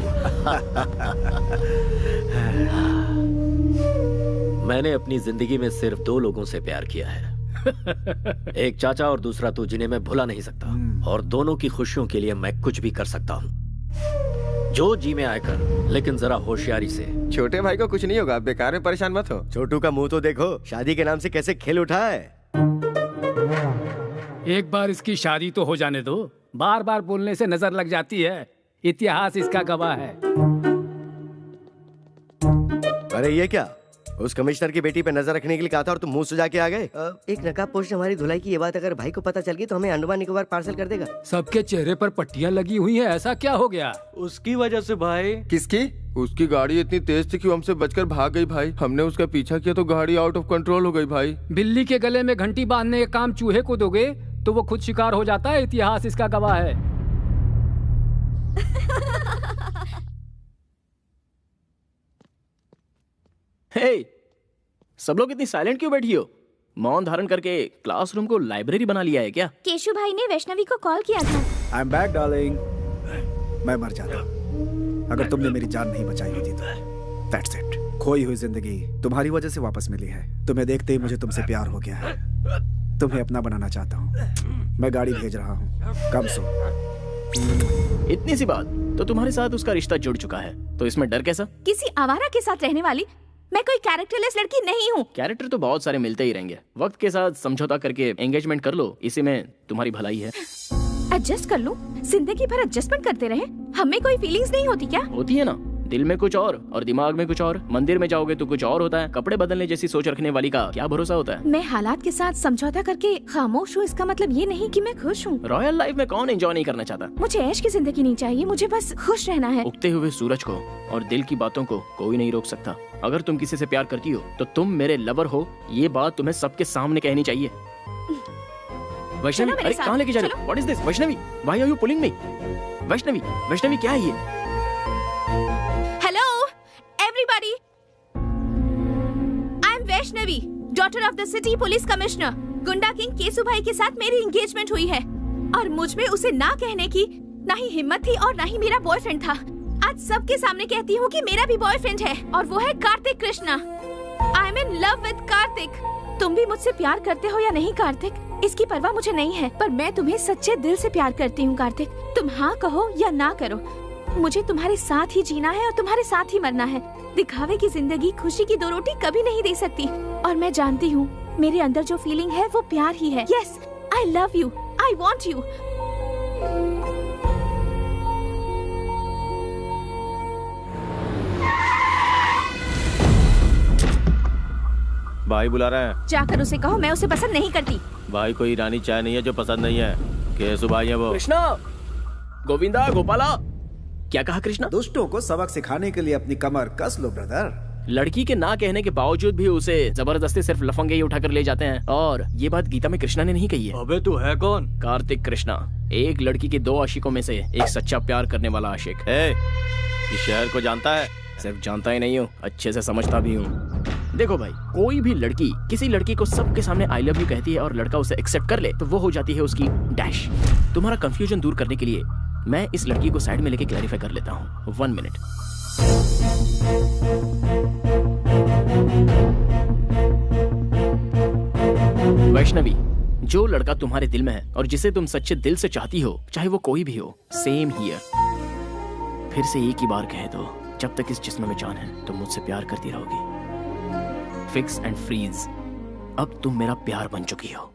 Speaker 2: मैंने अपनी जिंदगी में सिर्फ 2 लोगों से प्यार किया है। एक चाचा और दूसरा तू, जिन्हें मैं भुला नहीं सकता। और दोनों की खुशियों के लिए मैं कुछ भी कर सकता हूँ। जो जी में आकर, लेकिन जरा होशियारी से।
Speaker 10: छोटे भाई को कुछ नहीं होगा, बेकार में परेशान मत हो।
Speaker 9: छोटू का मुंह तो देखो, शादी के नाम से कैसे खेल उठा है।
Speaker 3: एक बार इसकी शादी तो हो जाने दो। बार बार बोलने से नजर लग जाती है। इतिहास इसका गवाह है।
Speaker 9: अरे ये क्या? उस कमिश्नर की बेटी पे नजर रखने के लिए कहा था और तुम मुंह सुजा के आ गए।
Speaker 12: एक नकाबपोश ने हमारी धुलाई की ये बात अगर भाई को पता चल गई तो हमें अंडमान निकोबार पार्सल कर देगा।
Speaker 3: सबके चेहरे पर पट्टियां लगी हुई हैं, ऐसा क्या हो गया?
Speaker 11: उसकी वजह से भाई।
Speaker 10: किसकी? उसकी गाड़ी इतनी तेज थी कि वो हमसे बचकर भाग गई भाई। हमने उसका पीछा किया तो गाड़ी आउट ऑफ कंट्रोल हो गई भाई।
Speaker 3: बिल्ली के गले में घंटी बांधने का काम चूहे को दोगे तो वो खुद शिकार हो जाता है। इतिहास इसका गवाह है।
Speaker 11: हे, सब लोग इतनी साइलेंट क्यों बैठी हो? मौन धारण करके क्लासरूम को लाइब्रेरी बना लिया है क्या?
Speaker 8: केशु भाई ने वैष्णवी को कॉल किया था।
Speaker 1: I am back darling. मैं मर जाता अगर तुमने मेरी जान नहीं बचाई होती तो। That's it. खोई हुई जिंदगी तुम्हारी वजह से वापस मिली है। तुम्हें देखते ही मुझे तुमसे प्यार हो गया है। तुम्हें अपना बनाना चाहता हूँ। मैं गाड़ी भेज रहा हूँ। कम सो
Speaker 11: इतनी सी बात, तो तुम्हारे साथ उसका रिश्ता जुड़ चुका है, तो इसमें डर कैसा?
Speaker 8: किसी आवारा के साथ रहने वाली मैं कोई कैरेक्टरलेस लड़की नहीं हूँ।
Speaker 11: कैरेक्टर तो बहुत सारे मिलते ही रहेंगे, वक्त के साथ समझौता करके एंगेजमेंट कर लो, इसी में तुम्हारी भलाई है।
Speaker 8: एडजस्ट कर लूं? जिंदगी भर एडजस्टमेंट करते रहे, हमें कोई फीलिंग्स नहीं होती क्या?
Speaker 11: होती है ना, दिल में कुछ और दिमाग में कुछ और। मंदिर में जाओगे तो कुछ और होता है, कपड़े बदलने जैसी सोच रखने वाली का क्या भरोसा होता है।
Speaker 8: मैं हालात के साथ समझौता करके खामोश हूँ, इसका मतलब ये नहीं कि मैं खुश हूँ।
Speaker 11: रॉयल लाइफ में कौन एंजॉय नहीं करना चाहता?
Speaker 8: मुझे ऐश की जिंदगी नहीं चाहिए, मुझे बस खुश रहना है।
Speaker 11: उगते हुए सूरज को और दिल की बातों को कोई नहीं रोक सकता। अगर तुम किसी से प्यार करती हो तो तुम मेरे लवर हो, ये बात तुम्हें सबके सामने कहनी चाहिए। वैष्णवी, अरे कहाँ लेके जा रहे हो? What is this? Vaishnavi, why are you pulling me? Vaishnavi क्या है ये?
Speaker 8: Hello everybody, I am Vaishnavi, daughter of the city police commissioner. गुंडा किंग केसु भाई के साथ मेरी एंगेजमेंट हुई है और मुझ में उसे ना कहने की ना ही हिम्मत थी और ना ही मेरा बॉयफ्रेंड था। आज सबके सामने कहती हूँ कि मेरा भी बॉयफ्रेंड है और वो है Kartik Krishna. I am in love with Kartik. तुम भी मुझसे प्यार करते हो या नहीं कार्तिक, इसकी परवाह मुझे नहीं है, पर मैं तुम्हें सच्चे दिल से प्यार करती हूँ कार्तिक। तुम हाँ कहो या ना करो, मुझे तुम्हारे साथ ही जीना है और तुम्हारे साथ ही मरना है। दिखावे की जिंदगी खुशी की 2 रोटी कभी नहीं दे सकती और मैं जानती हूँ मेरे अंदर जो फीलिंग है वो प्यार ही है। Yes, I love you, I want you.
Speaker 7: भाई बुला रहे हैं।
Speaker 8: जाकर उसे कहो मैं उसे पसंद नहीं करती।
Speaker 7: भाई कोई ईरानी चाय नहीं है जो पसंद नहीं है। केसु भाई है वो।
Speaker 11: कृष्णा, गोविंदा, गोपाला, क्या कहा कृष्णा?
Speaker 1: दुष्टों को सबक सिखाने के लिए अपनी कमर कस लो ब्रदर।
Speaker 11: लड़की के ना कहने के बावजूद भी उसे जबरदस्ती सिर्फ लफंगे ही उठाकर ले जाते हैं, और ये बात गीता में कृष्णा ने नहीं कही है।
Speaker 2: अबे तू है कौन?
Speaker 11: कार्तिक कृष्णा, एक लड़की के 2 आशिकों में से एक सच्चा प्यार करने वाला आशिक।
Speaker 7: इस शहर को जानता है?
Speaker 11: सिर्फ जानता ही नहीं हूँ, अच्छे से समझता भी हूँ। देखो भाई, कोई भी लड़की किसी लड़की को सबके सामने आई लव यू कहती है और लड़का उसे एक्सेप्ट कर ले तो वो हो जाती है उसकी डैश। तुम्हारा कंफ्यूजन दूर करने के लिए मैं इस लड़की को साइड में लेके क्लैरिफाई कर लेता हूँ। 1 मिनट। वैष्णवी, जो लड़का तुम्हारे दिल में है और जिसे तुम सच्चे दिल से चाहती हो, चाहे वो कोई भी हो, सेम हियर। फिर से एक ही बार कह दो, जब तक इस जिस्म में जान है तुम मुझसे प्यार करती रहोगी। फिक्स एंड फ्रीज, अब तुम मेरा प्यार बन चुकी हो।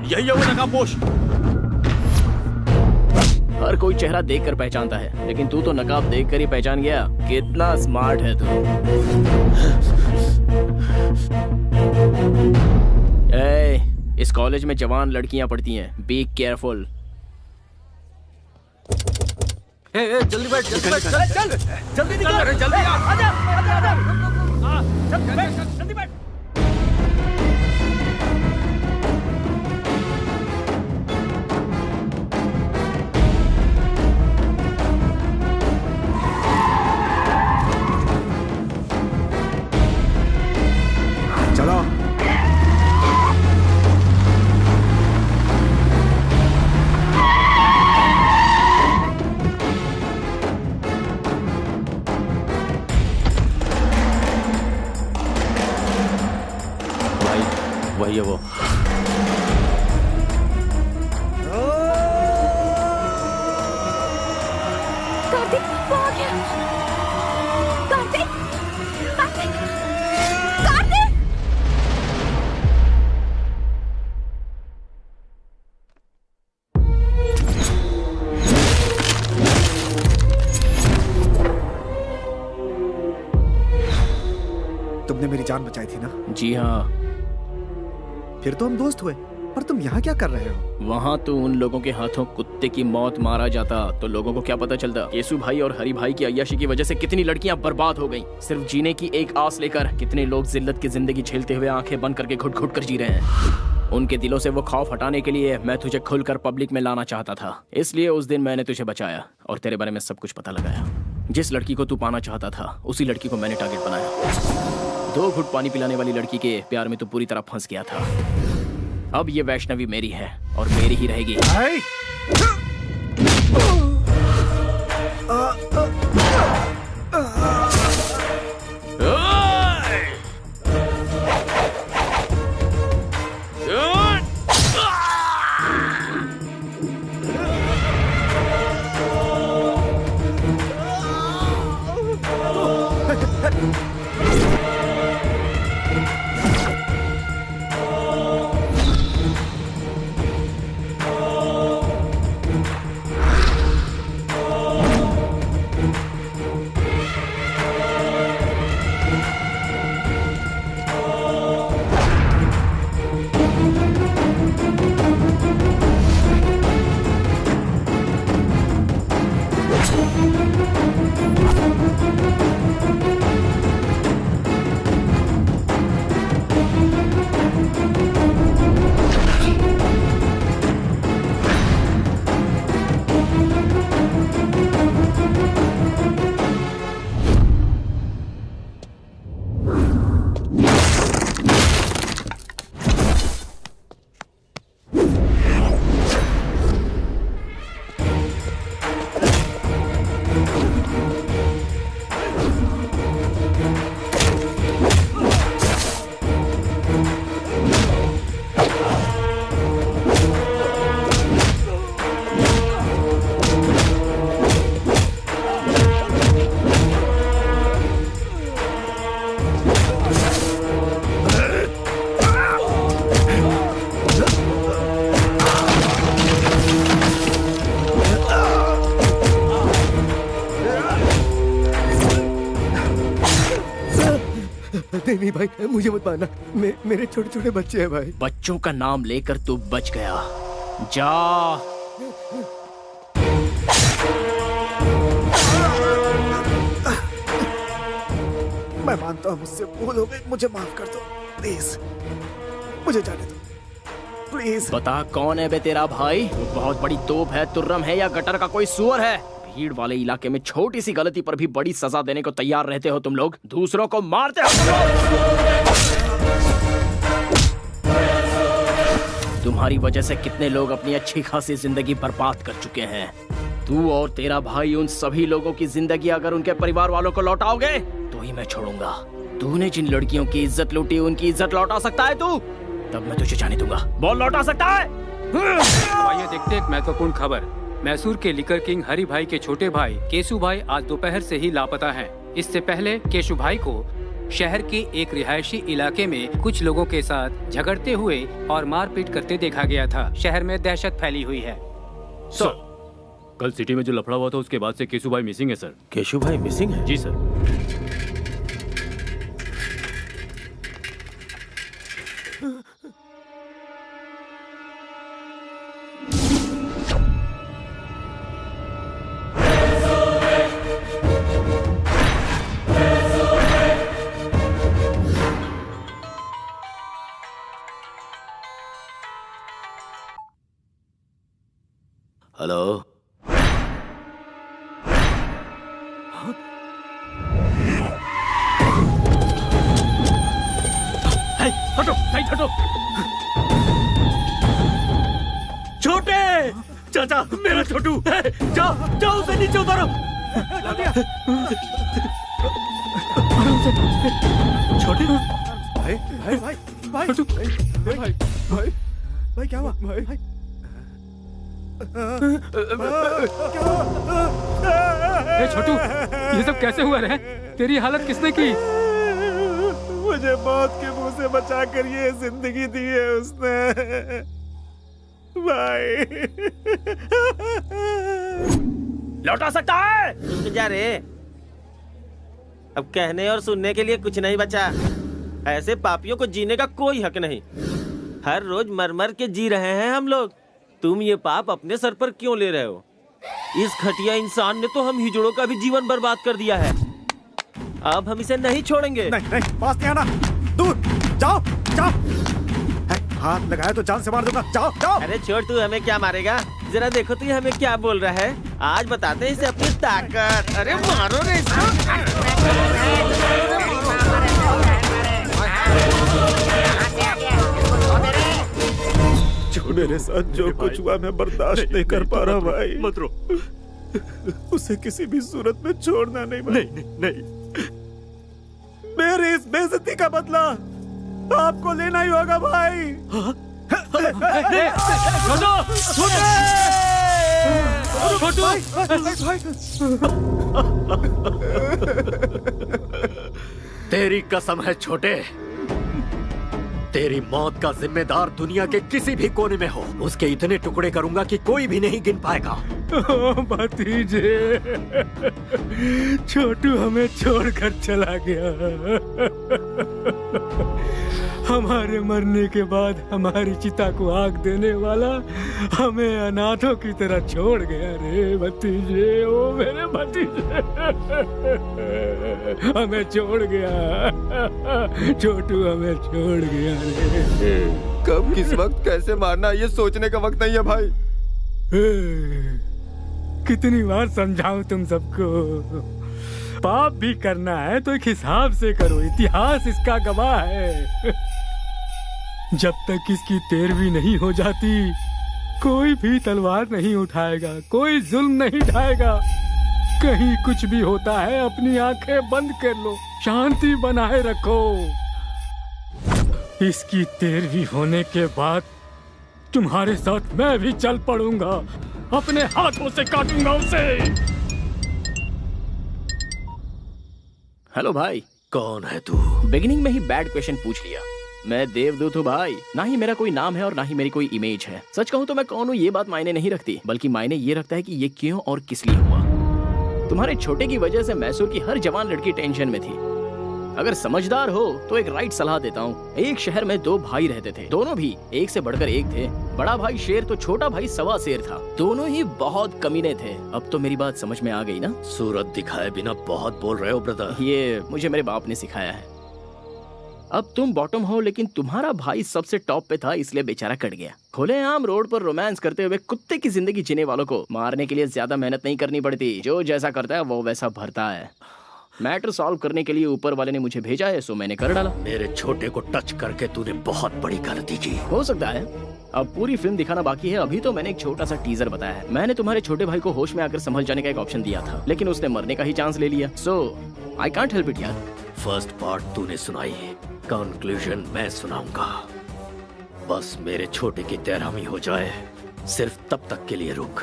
Speaker 7: यही है वो नकाबपोश।
Speaker 11: हर कोई चेहरा देखकर पहचानता है, लेकिन तू तो नकाब देखकर ही पहचान गया। कितना स्मार्ट है तू। इस कॉलेज में जवान लड़कियां पढ़ती हैं, बी केयरफुल।
Speaker 2: जल्दी बैठ, जल्दी बैठ, चल जल्दी निकल, अरे जल्दी आ, आजा, जल्दी बैठ।
Speaker 1: चलो।
Speaker 7: वही है वो।
Speaker 8: कार्तिक, वो आ गया। कार्तिक, कार्तिक, कार्तिक।
Speaker 1: तुमने मेरी जान बचाई थी ना?
Speaker 11: जी हाँ।
Speaker 1: फिर तो हम दोस्त हुए, पर तुम यहाँ क्या कर रहे हो?
Speaker 11: वहाँ तो उन लोगों के हाथों कुत्ते की मौत मारा जाता तो लोगों को क्या पता चलता। केसु भाई और हरि भाई की अय्याशी की वजह से कितनी लड़कियाँ बर्बाद हो गईं। सिर्फ जीने की एक आस लेकर कितने लोग जिल्लत की जिंदगी झेलते हुए आंखें बंद करके घुट घुट कर जी रहे हैं। उनके दिलों से वो खौफ हटाने के लिए मैं तुझे खुलकर पब्लिक में लाना चाहता था, इसलिए उस दिन मैंने तुझे बचाया और तेरे बारे में सब कुछ पता लगाया। जिस लड़की को तू पाना चाहता था उसी लड़की को मैंने टारगेट बनाया। 2 घुट पानी पिलाने वाली लड़की के प्यार में तू पूरी तरह फंस गया था। अब ये वैष्णवी मेरी है और मेरी ही रहेगी।
Speaker 9: नहीं भाई, मुझे मत मारना। मेरे छोटे छोटे बच्चे हैं भाई।
Speaker 11: बच्चों का नाम लेकर तू बच गया। जा।
Speaker 1: मैं मानता हूँ मुझसे भूल हो गई, मुझे माफ कर दो प्लीज, मुझे जाने दो प्लीज।
Speaker 11: बता कौन है बे तेरा भाई? बहुत बड़ी तोप है, तुर्रम है या गटर का कोई सुअर है? भीड़ वाले इलाके में छोटी सी गलती पर भी बड़ी सजा देने को तैयार रहते हो तुम लोग, दूसरों को मारते हो तुम लोग। तुम्हारी वजह से कितने लोग अपनी अच्छी खासी जिंदगी बर्बाद कर चुके हैं। तू और तेरा भाई उन सभी लोगों की जिंदगी अगर उनके परिवार वालों को लौटाओगे तो ही मैं छोड़ूंगा। तूने जिन लड़कियों की इज्जत लूटी उनकी इज्जत लौटा सकता है तू? तब मैं तुझे जाने दूंगा। बोल, लौटा सकता है?
Speaker 5: आइए देखते हैं एक महत्वपूर्ण खबर। मैसूर के लिकर किंग हरि भाई के छोटे भाई केशु भाई आज दोपहर से ही लापता हैं। इससे पहले केशु भाई को शहर के एक रिहायशी इलाके में कुछ लोगों के साथ झगड़ते हुए और मारपीट करते देखा गया था। शहर में दहशत फैली हुई है। सर, कल सिटी में जो लफड़ा हुआ था उसके बाद से केशु भाई मिसिंग है सर।
Speaker 7: केशु भाई मिसिंग है?
Speaker 5: जी सर।
Speaker 2: हेलो,
Speaker 11: हटो, साइड हटो। छोटे चाचा, मेरा छोटू, जाओ जाओ उसे नीचे उतारो। छोटे
Speaker 1: भाई भाई भाई भाई भाई भाई भाई क्या हुआ भाई भाई?
Speaker 5: छोटू, ये सब कैसे हुआ रे? तेरी हालत किसने की?
Speaker 1: मुझे मौत के मुंह से बचा कर ये जिंदगी दी है उसने भाई।
Speaker 11: लौटा सकता है?
Speaker 9: रुक जा रे, अब कहने और सुनने के लिए कुछ नहीं बचा। ऐसे पापियों को जीने का कोई हक नहीं। हर रोज मर मर के जी रहे हैं हम लोग। तुम ये पाप अपने सर पर क्यों ले रहे हो? इस घटिया इंसान ने तो हम हिजड़ों का भी जीवन बर्बाद कर दिया है। अब हम इसे नहीं छोड़ेंगे।
Speaker 1: नहीं नहीं, पास नहीं आना, दूर जाओ जाओ। हाथ लगाया तो जान से मार दूंगा, जाओ जाओ।
Speaker 9: अरे छोड़, तू हमें क्या मारेगा? जरा देखो तो ये हमें क्या बोल रहा है। आज बताते हैं इसे अपनी ताकत। अरे मारो रे
Speaker 1: मेरे साथ जो कुछ हुआ मैं बर्दाश्त नहीं कर पा रहा भाई।
Speaker 5: मत रो,
Speaker 1: उसे किसी भी सूरत में छोड़ना नहीं भाई।
Speaker 9: नहीं नहीं नहीं।
Speaker 1: मेरी इस बेइज्जती का बदला आपको लेना ही होगा भाई।
Speaker 2: तेरी कसम है छोटे, तेरी मौत का जिम्मेदार दुनिया के किसी भी कोने में हो, उसके इतने टुकड़े करूंगा कि कोई भी नहीं गिन पाएगा।
Speaker 3: भतीजे, छोटू हमें छोड़कर चला गया। हमारे मरने के बाद हमारी चिता को आग देने वाला हमें अनाथों की तरह छोड़ गया रे भतीजे। ओ मेरे भतीजे, हमें छोड़ गया। छोटू हमें छोड़ गया रे।
Speaker 10: कब किस वक्त कैसे मारना ये सोचने का वक्त नहीं है भाई।
Speaker 3: कितनी बार समझाऊं तुम सबको, पाप भी करना है तो एक हिसाब से करो, इतिहास इसका गवाह है। जब तक इसकी तेरहवीं नहीं हो जाती कोई भी तलवार नहीं उठाएगा, कोई जुल्म नहीं ढाएगा। कहीं कुछ भी होता है अपनी आंखें बंद कर लो, शांति बनाए रखो। इसकी तेरहवीं होने के बाद तुम्हारे साथ मैं भी चल पड़ूंगा, अपने हाथों से काटूंगा उसे।
Speaker 11: हेलो भाई।
Speaker 2: कौन है तू?
Speaker 11: बिगिनिंग में ही बैड क्वेश्चन पूछ लिया। मैं देवदूत हूँ भाई, ना ही मेरा कोई नाम है और ना ही मेरी कोई इमेज है। सच कहूँ तो मैं कौन हूँ ये बात मायने नहीं रखती, बल्कि मायने ये रखता है कि ये क्यों और किस लिए हुआ। तुम्हारे छोटे की वजह से मैसूर की हर जवान लड़की टेंशन में थी। अगर समझदार हो तो एक राइट सलाह देता हूँ। एक शहर में दो भाई रहते थे, दोनों भी एक से बढ़कर एक थे। बड़ा भाई शेर तो छोटा भाई सवा शेर था। दोनों ही बहुत कमीने थे। अब तो मेरी बात समझ में आ गई ना?
Speaker 2: सूरत दिखाए बिना बहुत बोल रहे हो ब्रदर।
Speaker 11: ये मुझे मेरे बाप ने सिखाया है। अब तुम बॉटम हो, लेकिन तुम्हारा भाई सबसे टॉप पे था, इसलिए बेचारा कट गया। खुलेआम रोड पर रोमांस करते हुए कुत्ते की जिंदगी जीने वालों को मारने के लिए ज्यादा मेहनत नहीं करनी पड़ती। जो जैसा करता है वो वैसा भरता है। मैटर सॉल्व करने के लिए ऊपर वाले ने मुझे भेजा है, सो मैंने कर डाला।
Speaker 2: मेरे छोटे को टच करके तूने बहुत बड़ी गलती की।
Speaker 11: हो सकता है, अब पूरी फिल्म दिखाना बाकी है। अभी तो मैंने एक छोटा सा टीजर बताया है। मैंने तुम्हारे छोटे भाई को होश में आकर संभल जाने का एक ऑप्शन दिया था, लेकिन उसने मरने का ही चांस ले लिया। सो आई कांट हेल्प इट यार।
Speaker 2: फर्स्ट पार्ट तूने सुनाई, कंक्लूजन मैं सुनाऊंगा। बस मेरे छोटे की 13वीं हो जाए, सिर्फ तब तक के लिए रुक।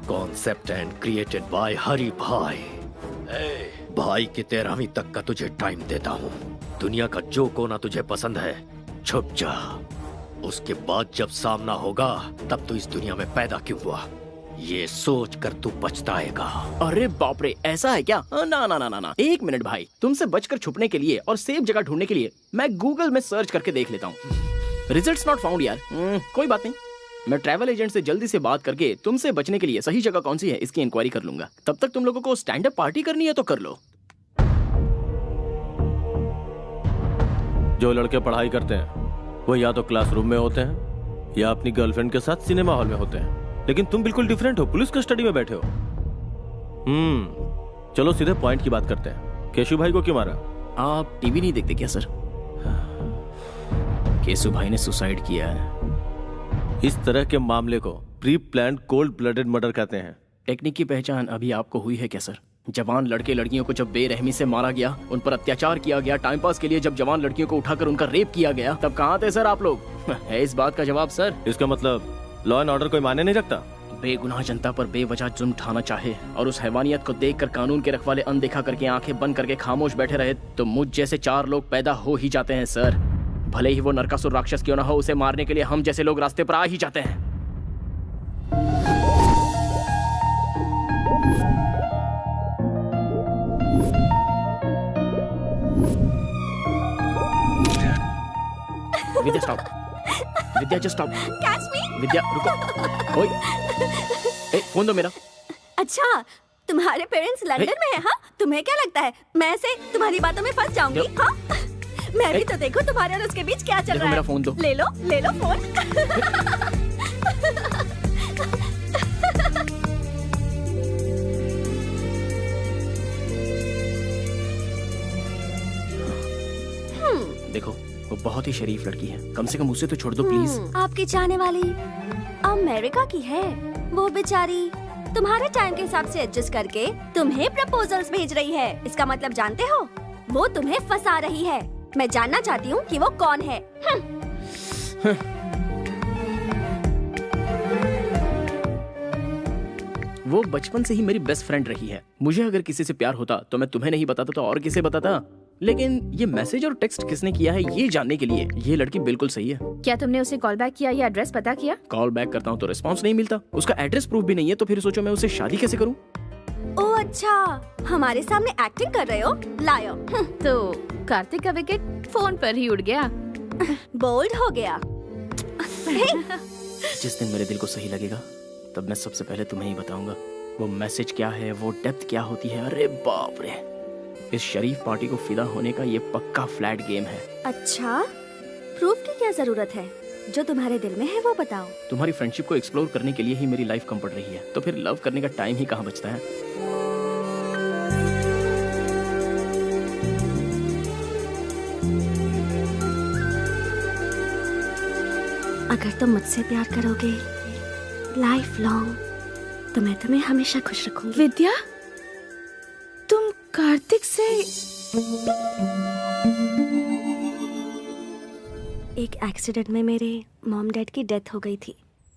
Speaker 2: कॉन्सेप्ट एंड क्रिएटेड बाय हरी भाई। भाई की 13वीं तक का तुझे टाइम देता हूँ। दुनिया का जो कोना तुझे पसंद है छुप जा। उसके बाद जब सामना होगा तब तू इस दुनिया में पैदा क्यों हुआ ये सोच कर तू पछताएगा।
Speaker 11: अरे बाप रे, ऐसा है क्या? ना ना ना ना ना, एक मिनट भाई। तुमसे बचकर छुपने के लिए और सेफ जगह ढूंढने के लिए मैं गूगल में सर्च करके देख लेता हूँ। रिजल्ट्स नॉट फाउंड यार। कोई बात नहीं, मैं ट्रैवल एजेंट से जल्दी से बात करके तुमसे बचने के लिए सही जगह कौन सी है इसकी इंक्वायरी कर लूंगा। तब तक तुम लोगों को स्टैंड अप पार्टी करनी है तो कर लो।
Speaker 7: जो लड़के पढ़ाई करते हैं वो या तो क्लासरूम में होते हैं या अपनी गर्लफ्रेंड के साथ सिनेमा हॉल में होते हैं, लेकिन तुम बिल्कुल डिफरेंट हो, पुलिस कस्टडी में बैठे हो। चलो सीधे पॉइंट की बात करते हैं। केशु भाई को क्यों मारा?
Speaker 11: आप टीवी नहीं देखते क्या सर? केशु भाई ने सुसाइड किया है।
Speaker 7: इस तरह के मामले को pre planned cold blooded murder कहते हैं।
Speaker 11: टेक्निक की पहचान अभी आपको हुई है क्या सर? जवान लड़के लड़कियों को जब बेरहमी से मारा गया, उन पर अत्याचार किया गया, टाइम पास के लिए जब जवान लड़कियों को उठाकर उनका रेप किया गया, तब कहाँ थे सर आप लोग? है इस बात का जवाब सर?
Speaker 7: इसका मतलब लॉ एंड ऑर्डर कोई माने नहीं रखता।
Speaker 11: बेगुनाह जनता पर बेवजह जुल्म ढाना चाहे और उस हैवानियत को देखकर कानून के रखवाले अनदेखा करके आंखें बंद करके खामोश बैठे रहे, तो मुझ जैसे 4 लोग पैदा हो ही जाते हैं सर। भले ही वो नरकासुर राक्षस क्यों ना हो, उसे मारने के लिए हम जैसे लोग रास्ते पर आ ही जाते हैं। Vidya stop. Vidya just stop.
Speaker 4: Catch me.
Speaker 11: Vidya रुको। ओए, फोन दो मेरा।
Speaker 4: अच्छा, तुम्हारे पेरेंट्स लंदन में हैं? हाँ, तुम्हें क्या लगता है मैं ऐसे तुम्हारी बातों में फंस जाऊंगी? हाँ, मैं भी तो देखूं तुम्हारे और उसके बीच क्या चल रहा है।
Speaker 11: मेरा फोन दो।
Speaker 4: ले लो फोन।
Speaker 11: देखो, वो बहुत ही शरीफ लड़की है, कम से कम उसे तो छोड़ दो प्लीज।
Speaker 4: आपकी चाहने वाली अमेरिका की है, वो बेचारी तुम्हारे टाइम के हिसाब से एडजस्ट करके तुम्हें प्रपोजल्स भेज रही है। इसका मतलब जानते हो, वो तुम्हें फंसा रही है। मैं जानना चाहती हूँ कि वो कौन है।
Speaker 11: वो बचपन से ही मेरी बेस्ट फ्रेंड रही है। मुझे अगर किसी से प्यार होता तो मैं तुम्हें नहीं बताता तो और किसे बताता। लेकिन ये मैसेज और टेक्स्ट किसने किया है ये जानने के लिए ये लड़की बिल्कुल सही है।
Speaker 8: क्या तुमने उसे कॉल बैक किया या एड्रेस पता किया?
Speaker 11: कॉल बैक करता हूँ तो रिस्पांस नहीं मिलता, उसका एड्रेस प्रूफ भी नहीं है, तो फिर सोचो मैं उससे शादी कैसे करूँ?
Speaker 4: ओह अच्छा, हमारे सामने एक्टिंग कर रहे हो, लायो।
Speaker 8: तो कार्तिक का विकेट फोन पर ही उड़ गया।
Speaker 4: बोल्ड हो गया।
Speaker 11: जिस दिन मेरे दिल को सही लगेगा तब मैं सबसे पहले तुम्हें ही बताऊंगा वो मैसेज क्या है, वो डेप्थ क्या होती है। अरे बाप रे, इस शरीफ पार्टी को फिदा होने का ये पक्का फ्लैट गेम है।
Speaker 4: अच्छा, प्रूफ की क्या जरूरत है? जो तुम्हारे दिल में है वो बताओ।
Speaker 11: तुम्हारी फ्रेंडशिप को एक्सप्लोर करने के लिए ही मेरी लाइफ कम पड़ रही है, तो फिर लव करने का टाइम ही कहाँ बचता है।
Speaker 4: अगर तुम मुझसे प्यार करोगे लाइफ लॉन्ग तो मैं तुम्हें हमेशा खुश रखूंगी।
Speaker 8: विद्या, तुम कार्तिक से
Speaker 4: एक एक्सीडेंट में मेरे मॉम डैड की डेथ हो गई थी।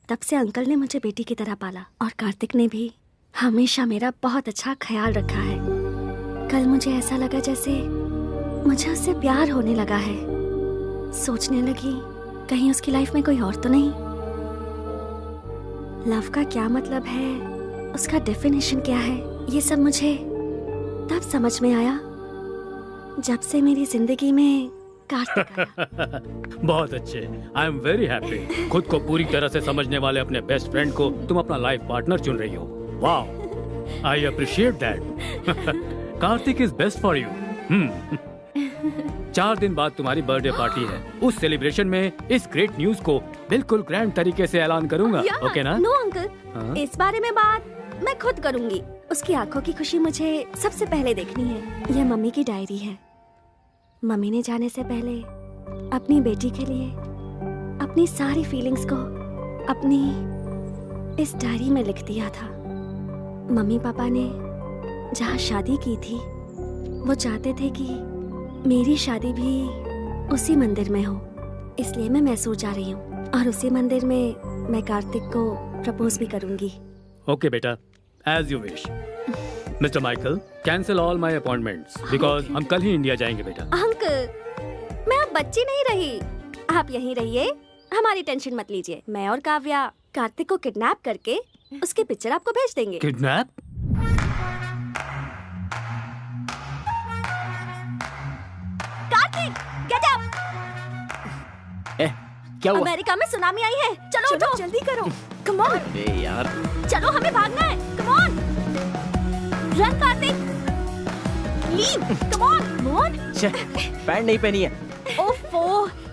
Speaker 4: तब से अंकल ने मुझे बेटी की तरह पाला और कार्तिक ने भी हमेशा मेरा बहुत अच्छा ख्याल रखा है। कल मुझे ऐसा लगा जैसे मुझे उससे प्यार होने लगा है। सोचने लगी कहीं उसकी लाइफ में कोई और तो नहीं। लव का क्या मतलब है, उसका डेफिनेशन क्या है, ये सब मुझे तब समझ में आया जब से मेरी जिंदगी में कार्तिक आया।
Speaker 3: बहुत अच्छे, आई एम वेरी हैप्पी। खुद को पूरी तरह से समझने वाले अपने बेस्ट फ्रेंड को तुम अपना लाइफ पार्टनर चुन रही हो। वाह, I appreciate that. Kartik is best for you. 4 दिन बाद तुम्हारी बर्थडे पार्टी है। उस सेलिब्रेशन में इस ग्रेट न्यूज को बिल्कुल ग्रैंड तरीके से ऐलान करूंगा। ओके ना?
Speaker 4: नो अंकल, इस बारे में बात मैं खुद करूंगी। उसकी आंखों की खुशी मुझे सबसे पहले देखनी है। यह मम्मी की डायरी है। मम्मी ने जाने से पहले अपनी बेटी के लिए अपनी सारी फीलिंग्स को अपनी इस डायरी में लिख दिया था। मम्मी पापा ने जहाँ शादी की थी वो चाहते थे कि मेरी शादी भी उसी मंदिर में हो, इसलिए मैं मैसूर जा रही हूँ और उसी मंदिर में मैं कार्तिक को प्रपोज भी करूंगी।
Speaker 3: ओके बेटा, as you wish. Mister Michael, cancel all my appointments because हम कल ही इंडिया जाएंगे बेटा।
Speaker 4: अंकल, मैं अब बच्ची नहीं रही, आप यहीं रहिए, हमारी टेंशन मत लीजिए। मैं और काव्या कार्तिक को किडनैप करके उसकी पिक्चर आपको भेज देंगे।
Speaker 3: किडनैप?
Speaker 4: Kartik, get up!
Speaker 11: क्या हुआ?
Speaker 4: अमेरिका में सुनामी आई है, चलो उठो, जल्दी करो, कम ऑन।
Speaker 11: अरे यार,
Speaker 4: चलो हमें भागना है, come on, run Kartik, leave, come on, move on.
Speaker 11: Pant नहीं पहनी है।
Speaker 4: ओफो,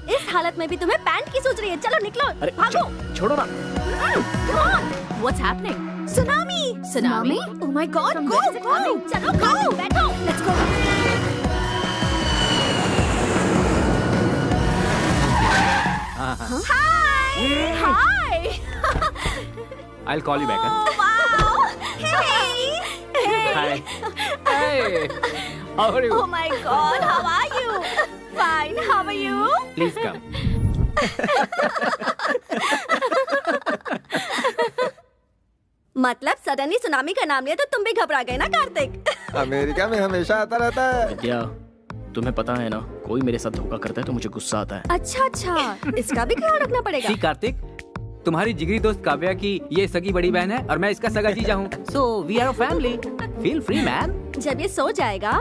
Speaker 4: इस हालत में भी तुम्हें पैंट की सोच रही है। चलो निकलो, भागो,
Speaker 11: छोड़ो ना।
Speaker 4: Come on. What's happening? Tsunami! Tsunami? Oh my God! Go! Go! चलो go! बैठो! Let's go! Hi! Hi!
Speaker 5: I'll call you back.
Speaker 4: Oh wow! Hey!
Speaker 5: Hi. Hey! How are you?
Speaker 4: Oh my God! How are you? Fine. How are you?
Speaker 5: Please come.
Speaker 4: मतलब suddenly tsunami का नाम लिया तो तुम भी घबरा गए ना कार्तिक?
Speaker 10: अमेरिका में हमेशा आता रहता है।
Speaker 11: विद्या, तुम्हें पता है ना, कोई मेरे साथ धोखा करता है तो मुझे गुस्सा आता है।
Speaker 4: अच्छा अच्छा, इसका भी ख्याल रखना पड़ेगा।
Speaker 5: See, कार्तिक, तुम्हारी जिगरी दोस्त काव्या की ये सगी बड़ी बहन है और मैं इसका सगा जीजा हूँ। So we are a family. Feel free, man.
Speaker 4: जब ये सो जाएगा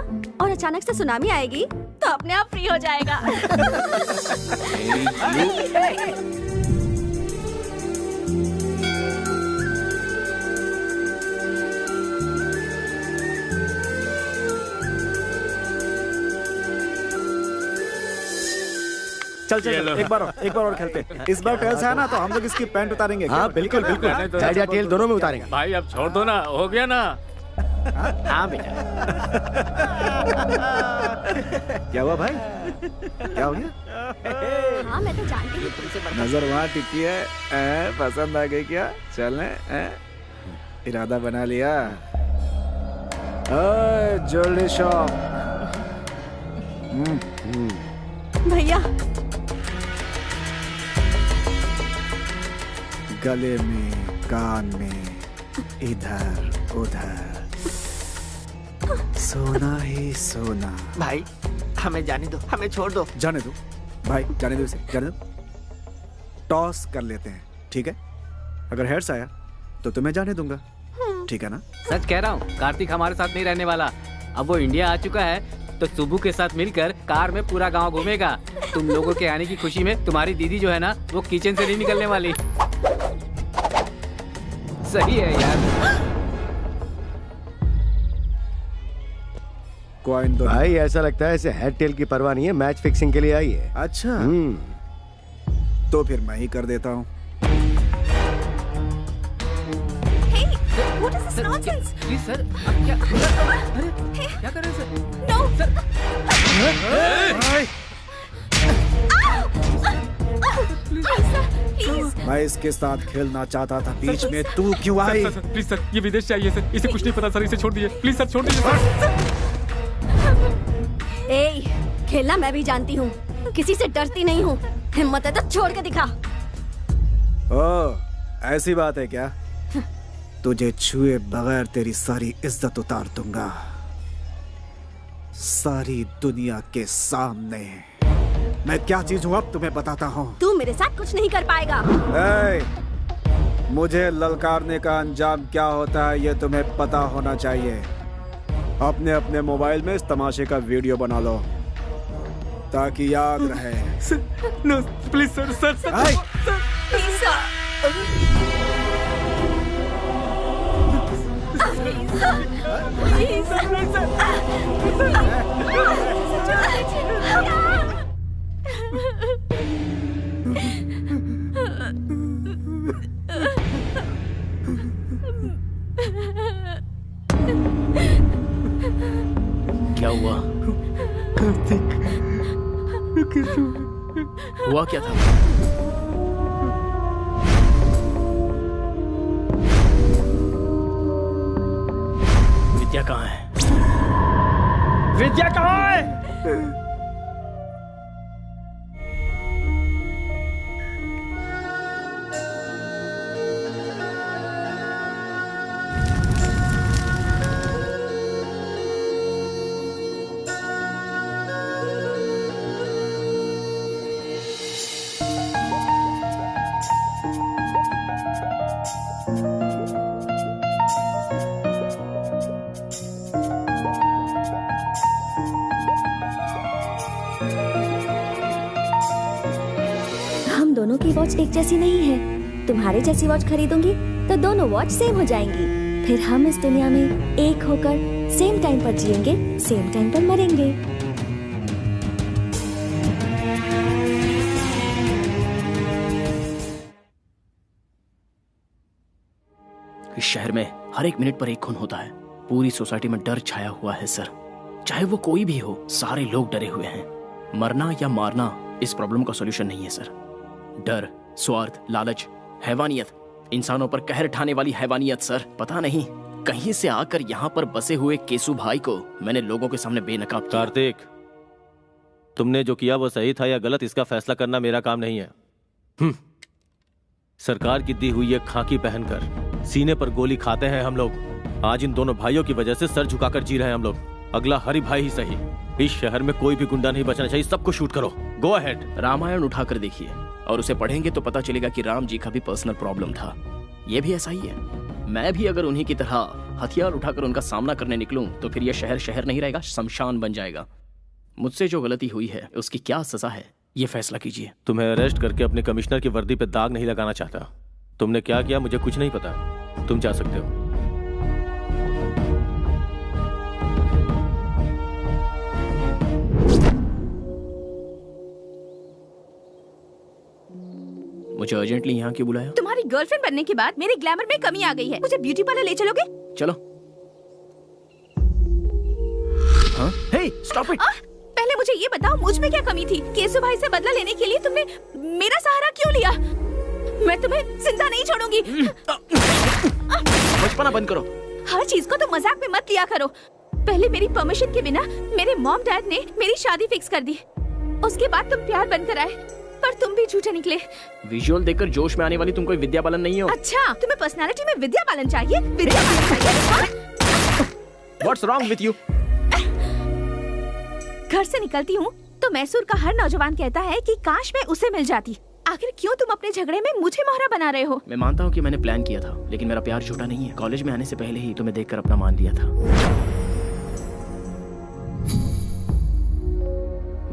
Speaker 4: और अचानक से सुनामी आएगी तो अपने आप फ्री हो जाएगा।
Speaker 1: चल चल एक बार और खेलते। इस बार टेल्स है ना तो हम लोग इसकी पैंट उतारेंगे।
Speaker 9: हाँ बिल्कुल बिल्कुल, हेड या टेल दोनों में उतारेंगे।
Speaker 3: भाई अब छोड़ दो ना, हो गया ना।
Speaker 11: हाँ बेटा।
Speaker 1: क्या हुआ भाई, क्या हो गया?
Speaker 4: हाँ मैं तो जानती हूँ तुमसे बड़ा।
Speaker 1: नजर वहाँ टिकी है, पसंद आ गई क्या? चलें? इरादा बना लिया? Jewellery shop.
Speaker 4: भैया
Speaker 1: गले में, कान में, इधर उधर सोना ही सोना।
Speaker 6: भाई हमें जाने दो, हमें छोड़ दो।
Speaker 1: जाने दो भाई, जाने दो इसे, जाने दो। टॉस कर लेते हैं, ठीक है? अगर हेड्स आया तो तुम्हें जाने दूंगा, ठीक है ना?
Speaker 3: सच कह रहा हूँ, कार्तिक हमारे साथ नहीं रहने वाला। अब वो इंडिया आ चुका है तो सुबू के साथ मिलकर कार में पूरा गांव घूमेगा। तुम लोगों के आने की खुशी में तुम्हारी दीदी जो है ना, वो किचन से नहीं निकलने वाली। सही है यार।
Speaker 1: कॉइन दो
Speaker 9: भाई। ऐसा लगता है इसे हेड टेल की परवाह नहीं है, मैच फिक्सिंग के लिए आई है।
Speaker 1: अच्छा तो फिर मैं ही कर देता हूँ।
Speaker 8: What is this nonsense?
Speaker 3: Please sir, क्या कर रहे हैं सर?
Speaker 8: No,
Speaker 3: sir.
Speaker 8: please.
Speaker 1: मैं इसके साथ खेलना चाहता था, बीच में तू क्यों आई?
Speaker 5: प्लीज सर, ये विदेश चाहिए सर, इसे कुछ नहीं पता सर, इसे छोड़ दीजिए प्लीज सर, छोड़ दीजिए सर।
Speaker 4: ए, खेलना मैं भी जानती हूँ, किसी से डरती नहीं हूँ। हिम्मत है तो छोड़ के दिखा।
Speaker 1: ओ, ऐसी बात है क्या? तुझे छुए बगैर तेरी सारी इज्जत उतार दूंगा, सारी दुनिया के सामने। मैं क्या चीज हूँ अब तुम्हें बताता हूँ।
Speaker 4: तू मेरे साथ कुछ नहीं कर पाएगा।
Speaker 1: मुझे ललकारने का अंजाम क्या होता है ये तुम्हें पता होना चाहिए। अपने अपने मोबाइल में इस तमाशे का वीडियो बना लो ताकि याद रहे।
Speaker 5: No please sir, sir sir,
Speaker 8: Please, sir. Please,
Speaker 11: क्या हुआ? हुआ क्या था? विद्या कहाँ है? विद्या कहाँ है?
Speaker 4: दोनों की वॉच एक जैसी नहीं है। तुम्हारे जैसी वॉच खरीदूंगी तो दोनों वॉच सेम हो जाएंगी। फिर हम इस दुनिया में एक होकर सेम टाइम पर जिएंगे, सेम टाइम पर मरेंगे।
Speaker 11: इस शहर में हर एक मिनट पर एक खून होता है। पूरी सोसाइटी में डर छाया हुआ है सर। चाहे वो कोई भी हो, सारे लोग डरे हुए हैं। मरना या मारना इस प्रॉब्लम का सॉल्यूशन नहीं है सर। डर, स्वार्थ, लालच, हैवानियत, इंसानों पर कहर ढाने वाली हैवानियत सर। पता नहीं कहीं से आकर यहाँ पर बसे हुए केसु भाई को मैंने लोगों के सामने बेनकाब किया।
Speaker 7: कार्तिक, तुमने जो किया वो सही था या गलत, इसका फैसला करना मेरा काम नहीं है। सरकार की दी हुई ये खाकी पहनकर सीने पर गोली खाते हैं हम लोग। आज इन दोनों भाइयों की वजह से सर झुकाकर जी रहे हैं हम लोग। अगला हरि भाई ही सही। इस शहर में कोई भी गुंडा नहीं बचना चाहिए। सबको शूट करो। Go ahead.
Speaker 11: रामायण उठाकर देखिए और उसे पढ़ेंगे तो पता चलेगा कि राम जी का भी पर्सनल प्रॉब्लम था। ये भी ऐसा ही है। मैं भी अगर उन्हीं की तरह हथियार उठाकर उनका सामना करने निकलूं तो फिर यह शहर शहर नहीं रहेगा, शमशान बन जाएगा। मुझसे जो गलती हुई है उसकी क्या सजा है, ये फैसला कीजिए।
Speaker 7: तुम्हें अरेस्ट करके अपने कमिश्नर की वर्दी पे दाग नहीं लगाना चाहता। तुमने क्या किया मुझे कुछ नहीं पता। तुम जा सकते हो।
Speaker 11: मुझे अर्जेंटली यहाँ क्यों बुलाया?
Speaker 8: तुम्हारी गर्लफ्रेंड बनने के बाद मेरे ग्लैमर में कमी आ गई है। मुझे ब्यूटी पार्लर ले चलोगे?
Speaker 11: चलो। हाँ? हे, स्टॉप इट।
Speaker 8: पहले मुझे ये बताओ, मुझ में क्या कमी थी? केसु भाई से बदला लेने के लिए तुमने मेरा सहारा क्यों लिया? मैं तुम्हें जिंदा नहीं छोड़ूंगी।
Speaker 11: बचपना बंद करो।
Speaker 8: हर चीज को तो मजाक में मत लिया करो। पहले मेरी परमिशन के बिना मेरे मॉम डैड ने मेरी शादी फिक्स कर दी। उसके बाद तुम प्यार बनकर आए, पर तुम भी झूठे निकले।
Speaker 11: विजुअल देखकर जोश में आने वाली तुम कोई विद्या बालन नहीं हो।
Speaker 8: अच्छा, तुम्हें पर्सनालिटी में विद्या बालन चाहिए? विद्या बालन चाहिए?
Speaker 11: What's wrong with you?
Speaker 8: घर से निकलती हूँ तो मैसूर का हर नौजवान कहता है कि काश मैं उसे मिल जाती। आखिर क्यों तुम अपने झगड़े में मुझे मोहरा बना रहे हो?
Speaker 11: मैं मानता हूँ कि मैंने प्लान किया था, लेकिन मेरा प्यार झूठा नहीं है। कॉलेज में आने से पहले ही तुम्हें देखकर अपना मान लिया था।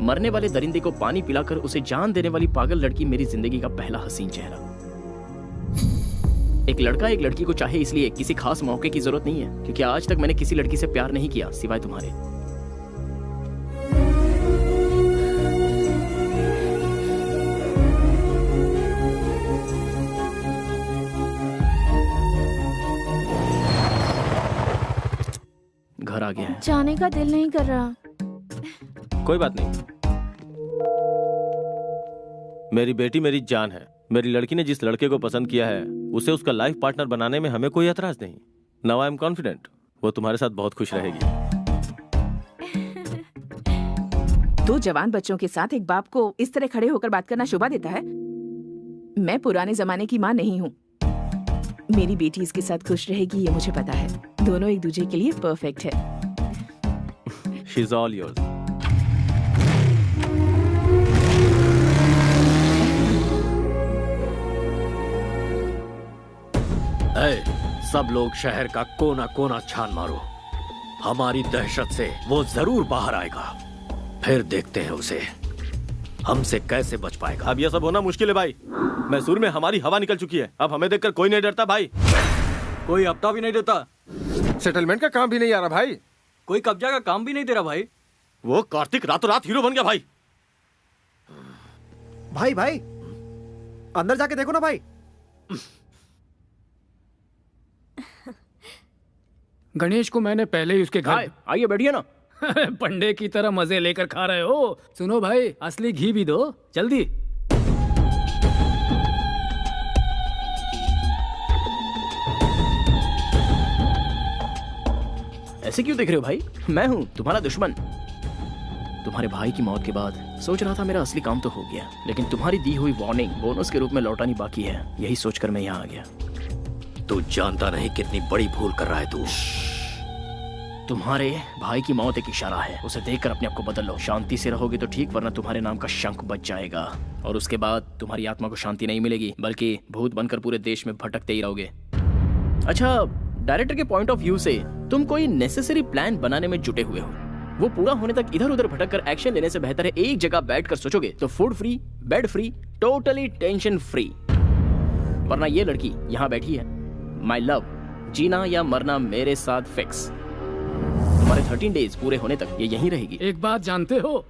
Speaker 11: मरने वाले दरिंदे को पानी पिलाकर उसे जान देने वाली पागल लड़की मेरी जिंदगी का पहला हसीन चेहरा। एक लड़का एक लड़की को चाहे इसलिए किसी खास मौके की जरूरत नहीं है, क्योंकि आज तक मैंने किसी लड़की से प्यार नहीं किया सिवाय तुम्हारे। घर आ गया है।
Speaker 8: जाने का दिल नहीं कर रहा।
Speaker 7: कोई बात नहीं, मेरी बेटी मेरी जान है। मेरी लड़की ने जिस लड़के को पसंद किया है उसे उसका लाइफ पार्टनर बनाने में हमें कोई एतराज नहीं। नाउ आई एम कॉन्फिडेंट वो तुम्हारे साथ बहुत खुश रहेगी।
Speaker 13: दो जवान बच्चों के साथ एक बाप को इस तरह खड़े होकर बात करना शोभा देता है? मैं पुराने जमाने की माँ नहीं हूँ। मेरी बेटी इसके साथ खुश रहेगी ये मुझे पता है। दोनों एक दूसरे के लिए परफेक्ट है।
Speaker 7: She's all yours.
Speaker 2: सब लोग शहर का कोना कोना छान मारो। हमारी दहशत से वो जरूर बाहर आएगा। फिर देखते हैं उसे हमसे कैसे बच पाएगा।
Speaker 7: अब यह सब होना मुश्किल है भाई। मैसूर में हमारी हवा निकल चुकी है। अब हमें देखकर कोई नहीं डरता भाई।
Speaker 14: कोई हफ्ता भी नहीं देता।
Speaker 10: सेटलमेंट का काम भी नहीं आ रहा भाई।
Speaker 14: कोई कब्जा का काम भी नहीं दे रहा भाई।
Speaker 7: वो कार्तिक रातों रात हीरो बन गया भाई।
Speaker 1: भाई अंदर जाके देखो ना भाई।
Speaker 3: गणेश को मैंने पहले ही उसके घर।
Speaker 11: आइए बैठिए ना।
Speaker 3: पंडे की तरह मजे लेकर खा रहे हो। सुनो भाई, असली घी भी दो जल्दी।
Speaker 11: ऐसे क्यों देख रहे हो भाई? मैं हूँ तुम्हारा दुश्मन। तुम्हारे भाई की मौत के बाद सोच रहा था मेरा असली काम तो हो गया, लेकिन तुम्हारी दी हुई वार्निंग बोनस के रूप में लौटानी बाकी है। यही सोचकर मैं यहाँ आ गया।
Speaker 2: तू जानता नहीं कितनी बड़ी भूल कर रहा है तू।
Speaker 11: तुम्हारे भाई की मौत एक इशारा है। उसे देखकर अपने आप को बदल लो। शांति से रहोगे तो ठीक, वरना तुम्हारे नाम का शंख बच जाएगा और उसके बाद तुम्हारी आत्मा को शांति नहीं मिलेगी, बल्कि भूत बनकर पूरे देश में भटकते ही रहोगे। अच्छा, डायरेक्टर के पॉइंट ऑफ व्यू से तुम कोई नेसेसरी प्लान बनाने में जुटे हुए हो। वो पूरा होने तक इधर उधर भटक कर एक्शन लेने से बेहतर है एक जगह बैठकर सोचोगे तो food free, bed free, totally tension free. वरना ये लड़की यहाँ बैठी है, माय लव, जीना या मरना मेरे साथ फिक्स। तुम्हारे 13 डेज पूरे होने तक ये यहीं रहेगी।
Speaker 3: एक बात जानते हो,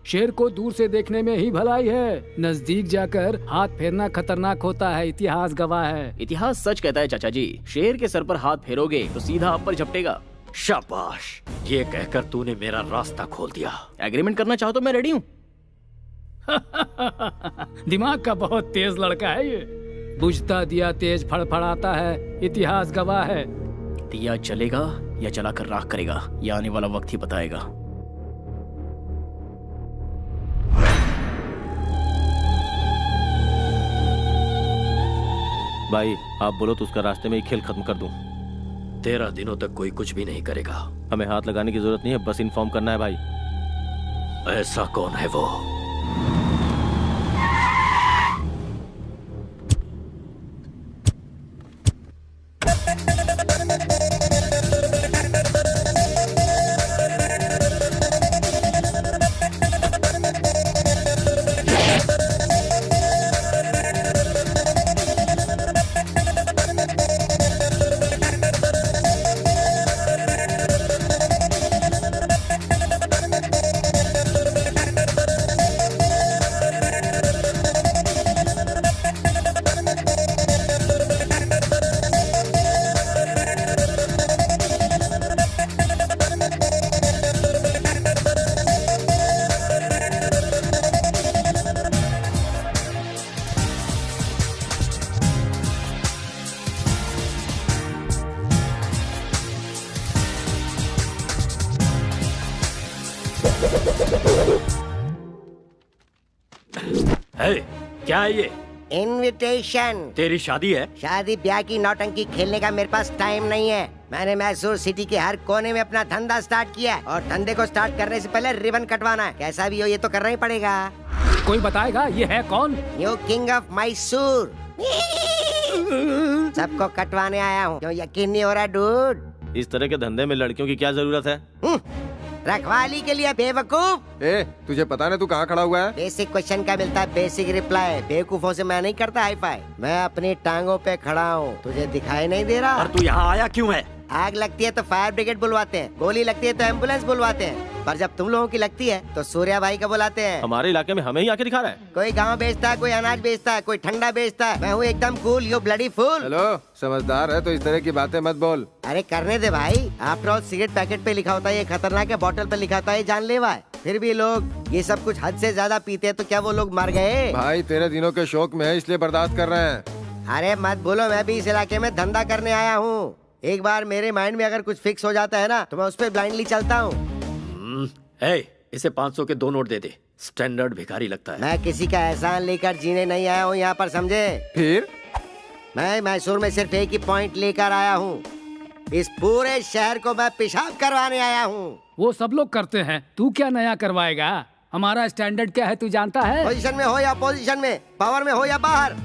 Speaker 3: शेर को दूर से देखने में ही भलाई है, नजदीक जाकर हाथ फेरना खतरनाक होता है। इतिहास गवाह है।
Speaker 11: इतिहास सच कहता है चाचा जी। शेर के सर पर हाथ फेरोगे तो सीधा आप पर झपटेगा।
Speaker 2: शाबाश, ये कहकर तूने मेरा रास्ता खोल दिया।
Speaker 11: एग्रीमेंट करना चाहो तो मैं रेडी हूँ।
Speaker 3: दिमाग का बहुत तेज लड़का है ये। बुझता दिया तेज फड़फड़ाता है, इतिहास गवाह है।
Speaker 11: दिया जलेगा या जलाकर राख करेगा, यह आने वाला वक्त ही बताएगा।
Speaker 7: भाई आप बोलो तो उसका रास्ते में ही खेल खत्म कर दूं।
Speaker 2: 13 दिनों तक कोई कुछ भी नहीं करेगा।
Speaker 7: हमें हाथ लगाने की जरूरत नहीं है, बस इन्फॉर्म करना है भाई।
Speaker 2: ऐसा कौन है वो? क्या है ये?
Speaker 9: इनविटेशन।
Speaker 2: तेरी शादी है?
Speaker 9: शादी ब्याह की नौटंकी खेलने का मेरे पास टाइम नहीं है। मैंने मैसूर सिटी के हर कोने में अपना धंधा स्टार्ट किया है और धंधे को स्टार्ट करने से पहले रिबन कटवाना है। कैसा भी हो ये तो करना ही पड़ेगा।
Speaker 3: कोई बताएगा ये है कौन?
Speaker 9: New king of Mysore. सबको कटवाने आया हूँ। क्यों यकीन नहीं हो रहा डूड?
Speaker 7: इस तरह के धंधे में लड़कियों की क्या जरूरत है?
Speaker 9: रखवाली के लिए बेवकूफ।
Speaker 10: तुझे पता ना तू कहाँ खड़ा हुआ है?
Speaker 9: बेसिक क्वेश्चन का मिलता है बेसिक रिप्लाई। बेवकूफों से मैं नहीं करता हाई फाई। मैं अपनी टांगों पे खड़ा हूँ, तुझे दिखाई नहीं दे रहा?
Speaker 2: और तू यहाँ आया क्यों है?
Speaker 9: आग लगती है तो फायर ब्रिगेड बुलवाते हैं, गोली लगती है तो एम्बुलेंस बुलवाते हैं, पर जब तुम लोगों की लगती है तो सूर्या भाई का बुलाते हैं।
Speaker 7: हमारे इलाके में हमें ही आके दिखा रहा है।
Speaker 9: कोई गाँव बेचता है, कोई अनाज बेचता है, कोई ठंडा बेचता है। मैं हूँ एकदम cool, you bloody fool.
Speaker 10: Hello, समझदार है तो इस तरह की बातें मत बोल।
Speaker 9: अरे करने दे भाई। आफ्टर ऑल सिगरेट पैकेट पे लिखा होता है ये खतरनाक है, बॉटल पे लिखा होता है ये जानलेवा है। फिर भी लोग ये सब कुछ हद से ज्यादा पीते हैं, तो क्या वो लोग मर गए?
Speaker 10: भाई तेरे दिनों के शौक में है इसलिए बर्दाश्त कर रहे हैं।
Speaker 9: अरे मत बोलो, मैं भी इस इलाके में धंधा करने आया हूँ। एक बार मेरे माइंड में अगर कुछ फिक्स हो जाता है ना तो मैं उस पर ब्लाइंडली चलता हूँ।
Speaker 2: इसे 500 के 2 नोट दे दे। स्टैंडर्ड भिखारी लगता है।
Speaker 9: मैं किसी का एहसान लेकर जीने नहीं आया हूँ यहाँ पर, समझे?
Speaker 10: फिर
Speaker 9: मैं मैसूर में सिर्फ एक ही पॉइंट लेकर आया हूँ। इस पूरे शहर को मैं पेशाब करवाने आया हूँ।
Speaker 3: वो सब लोग करते हैं, तू क्या नया करवाएगा? हमारा स्टैंडर्ड क्या है तू जानता है?
Speaker 9: पोजीशन में हो या पोजीशन में, पावर में हो या बाहर,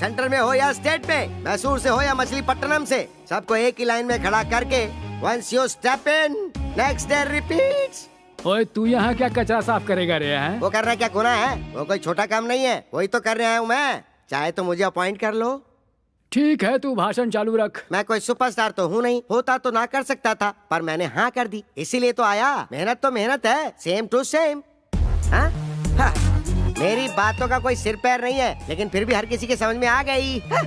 Speaker 9: सेंटर में हो या स्टेट में, मैसूर से हो या मछलीपट्टनम से, सबको एक ही लाइन में खड़ा करके once you step in, next day repeats।
Speaker 3: ओए तू यहाँ क्या कचरा साफ करेगा रे? हैं?
Speaker 9: वो करना क्या गुनाह है? वो कोई छोटा काम नहीं है, वही तो करने आया हूँ मैं। चाहे तो मुझे अपॉइंट कर लो।
Speaker 3: ठीक है, तू भाषण चालू रख।
Speaker 9: मैं कोई सुपरस्टार तो हूँ नहीं, होता तो ना कर सकता था, पर मैंने हाँ कर दी, इसीलिए तो आया। मेहनत तो मेहनत है, सेम टू सेम। हाँ? हाँ। मेरी बातों का कोई सिर पैर नहीं है, लेकिन फिर भी हर किसी के समझ में आ गई। हाँ।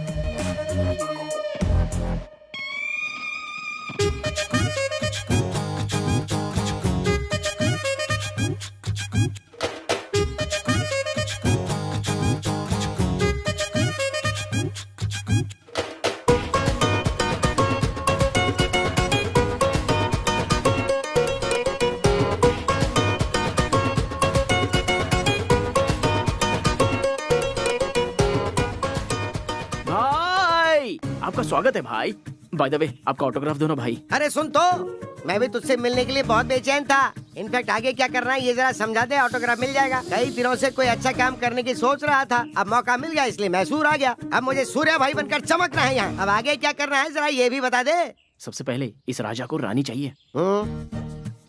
Speaker 11: आपका स्वागत है भाई। बाय द वे, आपका ऑटोग्राफ दो ना भाई।
Speaker 9: अरे सुन तो, मैं भी तुझसे मिलने के लिए बहुत बेचैन था। इनफैक्ट आगे क्या करना है ये जरा समझा दे, ऑटोग्राफ मिल जाएगा। कई दिनों से कोई अच्छा काम करने की सोच रहा था, अब मौका मिल गया इसलिए मैसूर आ गया। अब मुझे सूर्या भाई बनकर चमकना है यहाँ। अब आगे क्या करना है जरा ये भी बता दे।
Speaker 11: सबसे पहले इस राजा को रानी चाहिए।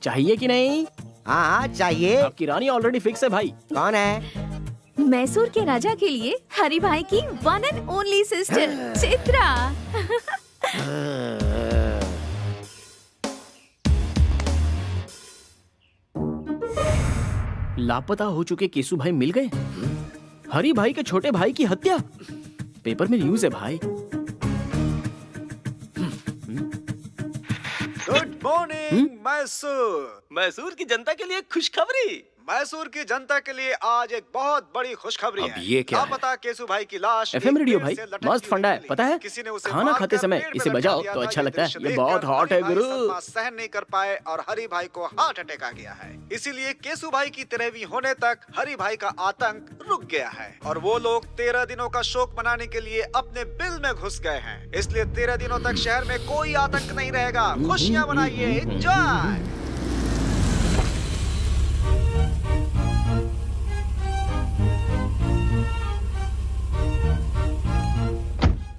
Speaker 11: चाहिए कि नहीं?
Speaker 9: हाँ चाहिए।
Speaker 11: आपकी रानी ऑलरेडी फिक्स है भाई।
Speaker 9: कौन है?
Speaker 8: मैसूर के राजा के लिए हरि भाई की one and only sister Chitra.
Speaker 11: लापता हो चुके केसु भाई मिल गए। हरि भाई के छोटे भाई की हत्या पेपर में न्यूज है भाई।
Speaker 1: Good morning Mysore.
Speaker 7: मैसूर की जनता के लिए खुशखबरी।
Speaker 1: मैसूर की जनता के लिए आज एक बहुत बड़ी खुशखबरी है।
Speaker 2: ये क्या है?
Speaker 1: पता केसु भाई की लाश
Speaker 11: एफएम रेडियो भाई मस्त फंडा है, पता है? खाना खाते समय इसे बजाओ तो अच्छा लगता है। ये बहुत हॉट है गुरु।
Speaker 1: सहन नहीं कर पाए और हरि भाई को हार्ट अटैक आ गया है। इसीलिए केसु भाई की 13वीं होने तक हरि भाई का आतंक रुक गया है और वो लोग 13 दिनों का शोक मनाने के लिए अपने बिल में घुस गए हैं। इसलिए 13 दिनों तक शहर में कोई आतंक नहीं रहेगा। खुशियाँ मनाइए, एंजॉय।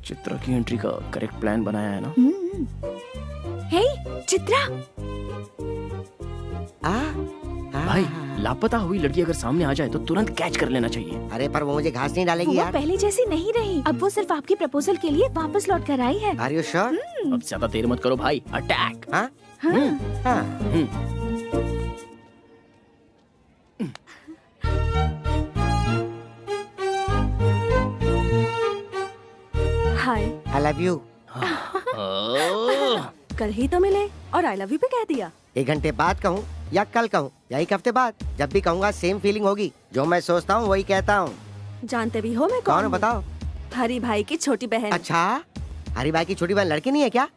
Speaker 11: चित्रा की एंट्री का करेक्ट प्लान बनाया है ना?
Speaker 8: हे चित्रा।
Speaker 11: भाई लापता हुई लड़की अगर सामने आ जाए तो तुरंत कैच कर लेना चाहिए।
Speaker 9: अरे पर वो मुझे घास नहीं डालेगी यार।
Speaker 8: पहले जैसी नहीं रही, अब वो सिर्फ आपके प्रपोजल के लिए वापस लौट कर आई है।
Speaker 9: Are you sure?
Speaker 11: अब ज्यादा देर मत करो भाई, अटैक।
Speaker 9: हाँ?
Speaker 4: हाय।
Speaker 9: I love you।
Speaker 4: कल ही तो मिले और आई लव यू भी कह दिया।
Speaker 9: 1 घंटे बाद कहूँ या कल कहूँ या 1 हफ्ते बाद, जब भी कहूँगा सेम फीलिंग होगी। जो मैं सोचता हूँ वही कहता हूँ।
Speaker 4: जानते भी हो मैं
Speaker 9: कौन
Speaker 4: कौन
Speaker 9: है बताओ?
Speaker 4: हरि भाई की छोटी बहन।
Speaker 9: अच्छा, हरि भाई की छोटी बहन लड़की नहीं है क्या?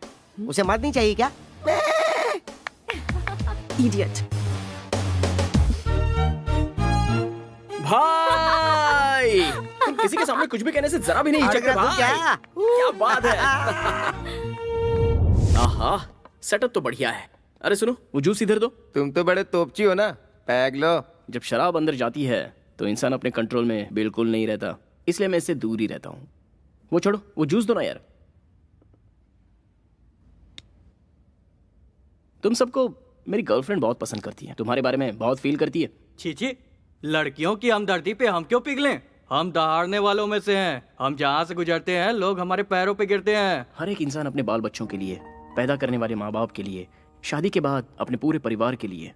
Speaker 9: उसे मर्द नहीं चाहिए क्या?
Speaker 4: इडियट।
Speaker 11: भाई किसी के सामने कुछ भी कहने से जरा भी नहीं हिचकते भाई। क्या बात है। आहा, सेटअप तो बढ़िया है। अरे सुनो, वो जूस इधर दो।
Speaker 10: तुम तो बड़े तोपची हो ना, पैग लो।
Speaker 11: जब शराब अंदर जाती है तो इंसान अपने कंट्रोल में बिल्कुल नहीं रहता, इसलिए मैं इससे दूर ही रहता हूँ। वो छोड़ो, वो जूस दो ना यार। तुम सबको मेरी गर्लफ्रेंड बहुत पसंद करती है, तुम्हारे बारे में बहुत फील करती है।
Speaker 14: छी, लड़कियों की हमदर्दी पे हम क्यों पिघलें? हम दहाड़ने वालों में से हैं। हम जहाँ से गुजरते हैं लोग हमारे पैरों पे गिरते हैं।
Speaker 11: हर एक इंसान अपने बाल बच्चों के लिए, पैदा करने वाले माँ बाप के लिए, शादी के बाद अपने पूरे परिवार के लिए,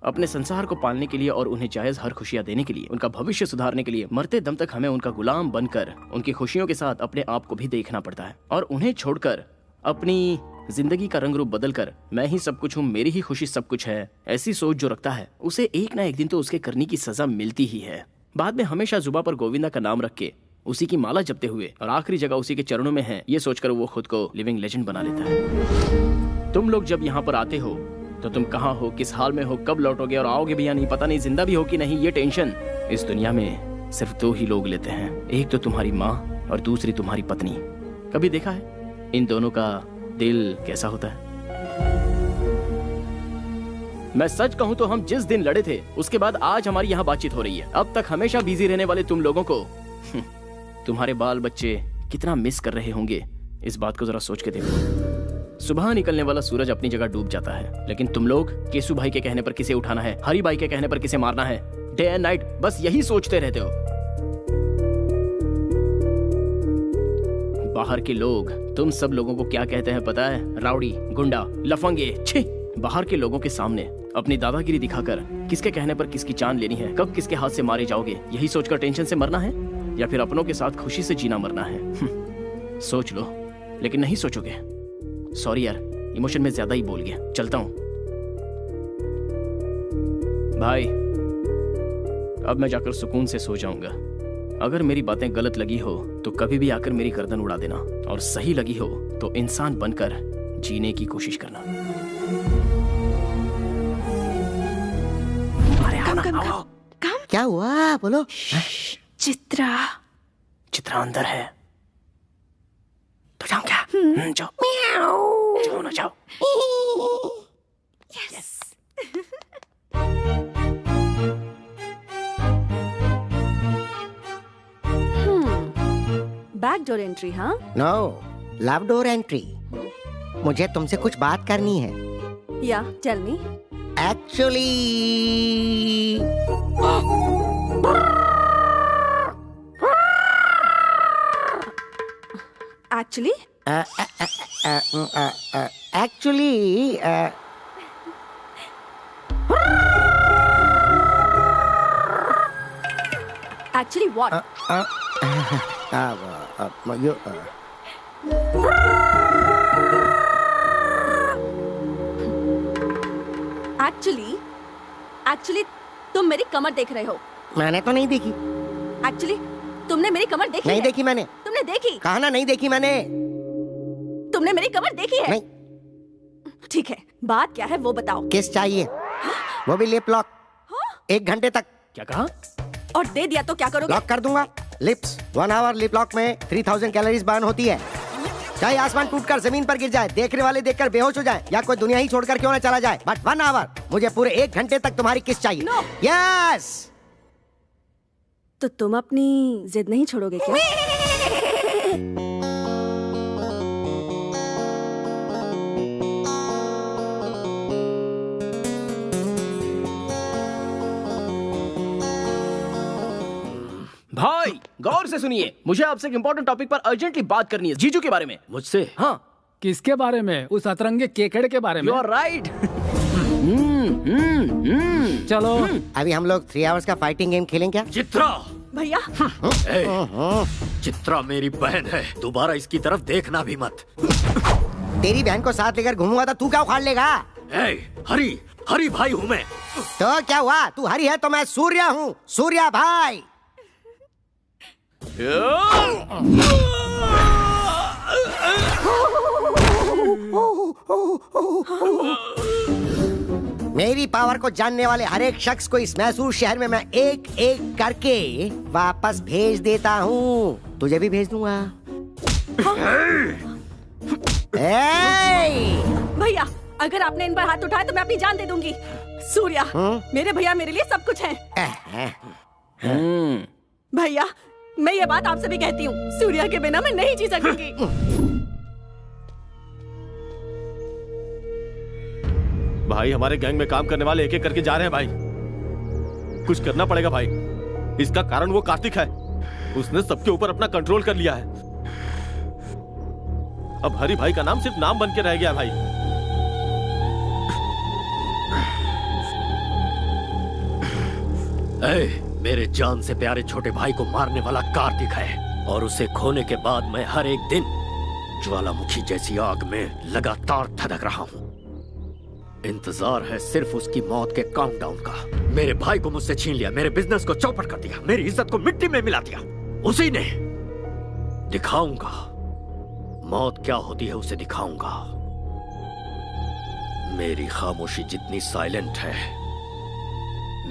Speaker 11: अपने संसार को पालने के लिए और उन्हें जायज हर खुशियाँ देने के लिए, उनका भविष्य सुधारने के लिए मरते दम तक हमें उनका गुलाम बनकर उनकी खुशियों के साथ अपने आप को भी देखना पड़ता है। और उन्हें छोड़कर अपनी जिंदगी का रंग रूप बदलकर मैं ही सब कुछ हूँ, मेरी ही खुशी सब कुछ है, ऐसी सोच जो रखता है उसे एक ना एक दिन तो उसके करने की सजा मिलती ही है। बाद में हमेशा जुबा पर गोविंदा का नाम रख के उसी की माला जपते हुए और आखिरी जगह उसी के चरणों में है, ये सोचकर वो खुद को लिविंग लेजेंड बना लेता है। तुम लोग जब यहाँ पर आते हो तो तुम कहाँ हो, किस हाल में हो, कब लौटोगे और आओगे भी या नहीं पता नहीं, जिंदा भी हो कि नहीं, ये टेंशन इस दुनिया में सिर्फ दो ही लोग लेते हैं, एक तो तुम्हारी माँ और दूसरी तुम्हारी पत्नी। कभी देखा है इन दोनों का दिल कैसा होता है? मैं सच कहूं तो हम जिस दिन लड़े थे उसके बाद आज हमारी यहाँ बातचीत हो रही है। अब तक हमेशा बिजी रहने वाले तुम लोगों को तुम्हारे बाल बच्चे कितना मिस कर रहे होंगे, इस बात को जरा सोच के देखो। सुबह निकलने वाला सूरज अपनी जगह डूब जाता है, लेकिन तुम लोग केसु भाई के कहने पर किसे उठाना है, हरी भाई के कहने पर किसे मारना है, डे एंड नाइट बस यही सोचते रहते हो। बाहर के लोग तुम सब लोगों को क्या कहते हैं पता है? राउडी, गुंडा, लफंगे। छी! बाहर के लोगों के सामने अपनी दादागिरी दिखाकर किसके कहने पर किसकी जान लेनी है, कब किसके हाथ से मारे जाओगे, यही सोचकर टेंशन से मरना है या फिर अपनों के साथ खुशी से जीना मरना है? सोच लो, लेकिन नहीं सोचोगे। सॉरी यार, इमोशन में ज्यादा ही बोल गया, चलता हूं। भाई अब मैं जाकर सुकून से सो जाऊंगा। अगर मेरी बातें गलत लगी हो तो कभी भी आकर मेरी गर्दन उड़ा देना, और सही लगी हो तो इंसान बनकर जीने की कोशिश करना।
Speaker 12: काम क्या हुआ बोलो?
Speaker 13: चित्रा
Speaker 11: अंदर है तो जाओ क्या? जाओ जाओ ना जाओ।
Speaker 4: यस। Back door entry? हाँ,
Speaker 12: नो, लव डोर एंट्री। मुझे तुमसे कुछ बात करनी है।
Speaker 4: Yeah tell me.
Speaker 12: Actually
Speaker 4: actually what? Actually तुम मेरी कमर देख रहे हो।
Speaker 12: मैंने तो नहीं देखी।
Speaker 4: एक्चुअली तुमने मेरी कमर देखी
Speaker 12: नहीं
Speaker 4: है?
Speaker 12: देखी मैंने।
Speaker 4: तुमने देखी?
Speaker 12: कहा ना नहीं देखी मैंने।
Speaker 4: तुमने मेरी कमर देखी है?
Speaker 12: नहीं।
Speaker 4: ठीक है, बात क्या है वो बताओ।
Speaker 12: किस चाहिए? वो भी लिप लॉक। 1 घंटे तक।
Speaker 11: क्या कहा?
Speaker 4: और दे दिया तो क्या करोगे?
Speaker 12: लॉक कर दूंगा। लिप्स 1 आवर लिप लॉक में 3000 कैलोरीज बर्न होती है। चाहे आसमान टूटकर जमीन पर गिर जाए, देखने वाले देखकर बेहोश हो जाए, या कोई दुनिया ही छोड़कर क्यों ना चला जाए, बट 1 आवर, मुझे पूरे 1 घंटे तक तुम्हारी किस चाहिए।
Speaker 4: No.
Speaker 12: यस।
Speaker 4: तो तुम अपनी जिद नहीं छोड़ोगे क्या?
Speaker 11: भाई गौर से सुनिए, मुझे आपसे एक इम्पोर्टेंट टॉपिक पर अर्जेंटली बात करनी है, जीजू के बारे में।
Speaker 2: मुझसे?
Speaker 11: हाँ।
Speaker 3: किसके बारे में? उस अतरंगे केकड़े के बारे में?
Speaker 11: You are right.
Speaker 3: चलो
Speaker 12: अभी हम लोग 3 आवर्स का फाइटिंग गेम खेलें क्या?
Speaker 2: चित्रा
Speaker 4: भैया।
Speaker 2: चित्रा मेरी बहन है, दोबारा इसकी तरफ देखना भी मत।
Speaker 12: तेरी बहन को साथ लेकर घूमूंगा तो तू क्या उखाड़ लेगा?
Speaker 2: हरी भाई हूँ मैं।
Speaker 12: तो क्या हुआ? तू हरी है तो मैं सूर्या हूँ, सूर्या भाई। मेरी पावर को जानने वाले हर एक शख्स को इस मैसूर शहर में मैं एक एक करके वापस भेज देता हूँ। तुझे भी भेज दूंगा।
Speaker 4: भैया, अगर आपने इन पर हाथ उठाया तो मैं अपनी जान दे दूंगी। सूर्या, मेरे भैया मेरे लिए सब कुछ है। भैया, मैं ये बात आपसे भी कहती हूँ, सूर्या के बिना मैं नहीं जी सकूंगी।
Speaker 7: भाई, हमारे गैंग में काम करने वाले एक एक करके जा रहे हैं भाई। कुछ करना पड़ेगा भाई। इसका कारण वो कार्तिक है। उसने सबके ऊपर अपना कंट्रोल कर लिया है। अब हरि भाई का नाम सिर्फ नाम बन के रह गया भाई।
Speaker 2: मेरे जान से प्यारे छोटे भाई को मारने वाला कार्तिक है, और उसे खोने के बाद मैं हर एक दिन ज्वालामुखी जैसी आग में लगातार धधक रहा हूँ। इंतजार है सिर्फ उसकी मौत के काउंटडाउन का। मेरे भाई को मुझसे छीन लिया, मेरे बिजनेस को चौपट कर दिया, मेरी इज्जत को मिट्टी में मिला दिया। उसी ने दिखाऊंगा मौत क्या होती है, उसे दिखाऊंगा। मेरी खामोशी जितनी साइलेंट है,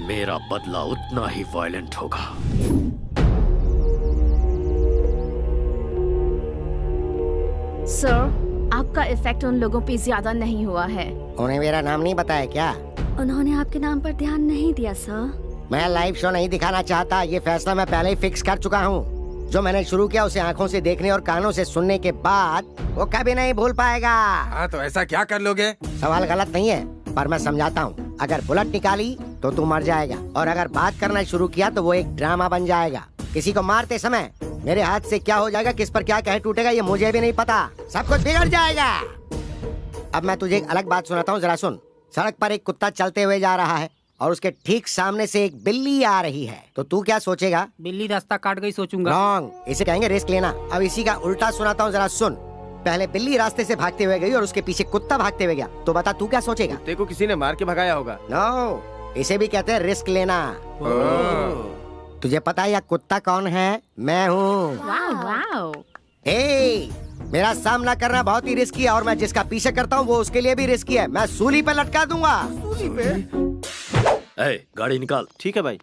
Speaker 2: मेरा बदला उतना ही वायलेंट होगा।
Speaker 8: सर, आपका इफेक्ट उन लोगों पे ज्यादा नहीं हुआ है।
Speaker 12: उन्हें मेरा नाम नहीं बताया क्या?
Speaker 4: उन्होंने आपके नाम पर ध्यान नहीं दिया सर।
Speaker 12: मैं लाइव शो नहीं दिखाना चाहता, ये फैसला मैं पहले ही फिक्स कर चुका हूँ। जो मैंने शुरू किया उसे आंखों से देखने और कानों से सुनने के बाद वो कभी नहीं भूल पाएगा।
Speaker 15: हाँ, तो ऐसा क्या कर लोगे?
Speaker 12: सवाल गलत नहीं है, पर मैं समझाता हूँ। अगर बुलेट निकाली तो तू मर जाएगा, और अगर बात करना शुरू किया तो वो एक ड्रामा बन जाएगा। किसी को मारते समय मेरे हाथ से क्या हो जाएगा, किस पर क्या कहे टूटेगा, ये मुझे भी नहीं पता। सब कुछ बिगड़ जाएगा। अब मैं तुझे एक अलग बात सुनाता हूँ, जरा सुन। सड़क पर एक कुत्ता चलते हुए जा रहा है और उसके ठीक सामने से एक बिल्ली आ रही है, तो तू क्या सोचेगा?
Speaker 3: बिल्ली रास्ता काट गई सोचूंगा।
Speaker 12: रॉन्ग, इसे कहेंगे रिस्क लेना। अब इसी का उल्टा सुनाता हूँ, जरा सुन। पहले बिल्ली रास्ते से भागते हुए गई और उसके पीछे कुत्ता भागते हुए गया, तो बता तू क्या सोचेगा?
Speaker 9: कुत्ते को किसी ने मार के भगाया होगा।
Speaker 12: नो, इसे भी कहते हैं रिस्क लेना। तुझे पता है यह कुत्ता कौन है? मैं हूँ। मेरा सामना करना बहुत ही रिस्की है, और मैं जिसका पीछे करता हूँ वो उसके लिए भी रिस्की है। मैं सूली पे लटका दूंगा। सूली पे?
Speaker 2: गाड़ी निकाल।
Speaker 11: ठीक है भाई।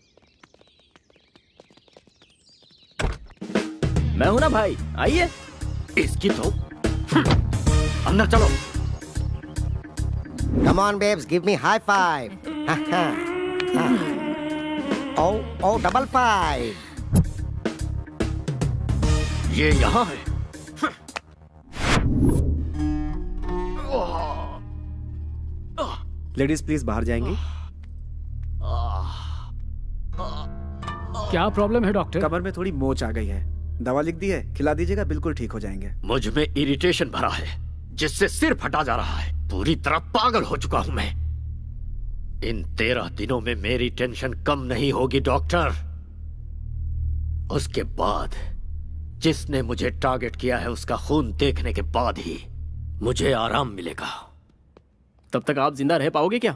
Speaker 11: मैं हूं ना भाई, आइए।
Speaker 2: इसकी तो अंदर चलो।
Speaker 12: Come on babes, give me high five. Oh, double five.
Speaker 2: ये यहाँ है।
Speaker 1: लेडीज प्लीज बाहर जाएंगी।
Speaker 3: क्या प्रॉब्लम है डॉक्टर?
Speaker 1: कमर में थोड़ी मोच आ गई है, दवा लिख दी है, खिला दीजिएगा, बिल्कुल ठीक हो जाएंगे।
Speaker 2: मुझ में इरिटेशन भरा है, जिससे सिर फटा जा रहा है। पूरी तरह पागल हो चुका हूं मैं। इन 13 दिनों में मेरी टेंशन कम नहीं होगी डॉक्टर। उसके बाद जिसने मुझे टारगेट किया है उसका खून देखने के बाद ही मुझे आराम मिलेगा।
Speaker 11: तब तक आप जिंदा रह पाओगे क्या?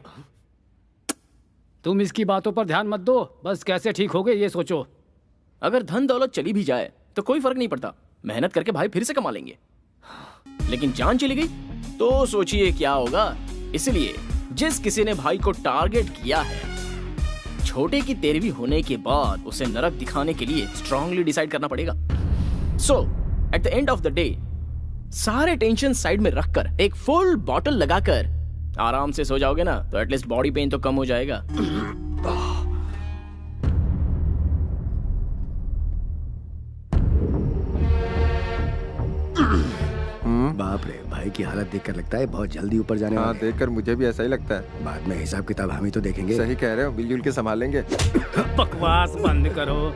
Speaker 3: तुम इसकी बातों पर ध्यान मत दो, बस कैसे ठीक होगे ये सोचो।
Speaker 11: अगर धन दौलत चली भी जाए तो कोई फर्क नहीं पड़ता, मेहनत करके भाई फिर से कमा लेंगे। लेकिन जान चली गई तो सोचिए क्या होगा। इसलिए जिस किसी ने भाई को टारगेट किया है, छोटे की 13वीं होने के बाद उसे नरक दिखाने के लिए स्ट्रांगली डिसाइड करना पड़ेगा। So at the end of the day सारे टेंशन साइड में रखकर एक फुल बॉटल लगाकर आराम से सो जाओगे ना, तो एटलीस्ट बॉडी पेन तो कम हो जाएगा।
Speaker 9: बाप रे, भाई की हालत देखकर लगता है बहुत जल्दी ऊपर जाने वाले हैं।
Speaker 10: देखकर मुझे भी ऐसा ही लगता है।
Speaker 9: बाद में हिसाब किताब हम ही तो देखेंगे।
Speaker 10: सही कह रहे हो, मिलजुल के संभाल लेंगे।
Speaker 3: बकवास बंद करो।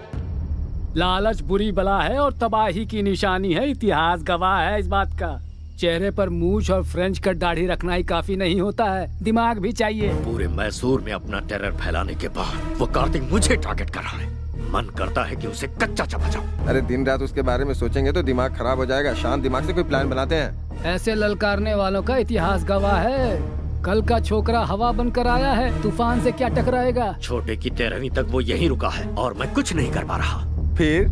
Speaker 3: लालच बुरी बला है और तबाही की निशानी है, इतिहास गवाह है इस बात का। चेहरे पर मूछ और फ्रेंच कट दाढ़ी रखना ही काफी नहीं होता है, दिमाग भी चाहिए।
Speaker 2: पूरे मैसूर में अपना टेरर फैलाने के बाद वो कार्तिक मुझे टारगेट कर रहा है। मन करता है कि उसे कच्चा चबा जाऊं।
Speaker 10: अरे दिन रात उसके बारे में सोचेंगे तो दिमाग खराब हो जाएगा। शांत दिमाग से कोई प्लान बनाते हैं।
Speaker 3: ऐसे ललकारने वालों का इतिहास गवाह है। कल का छोकरा हवा बनकर आया है, तूफान से क्या टकराएगा।
Speaker 2: छोटे की 13वीं तक वो यहीं रुका है और मैं कुछ नहीं कर पा रहा।
Speaker 10: फिर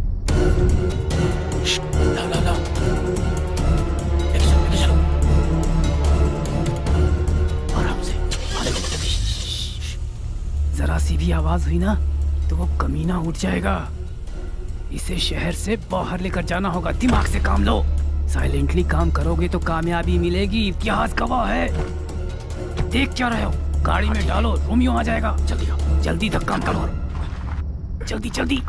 Speaker 2: आराम से।
Speaker 3: आवाज हुई ना तो वो कमीना उठ जाएगा। इसे शहर से बाहर लेकर जाना होगा। दिमाग से काम लो। साइलेंटली काम करोगे तो कामयाबी मिलेगी। इतिहास गवाह है। देख क्या रहे हो? गाड़ी में डालो, रोमियो आ जाएगा। जल्दी आओ, जल्दी धक्का करो, जल्दी जल्दी।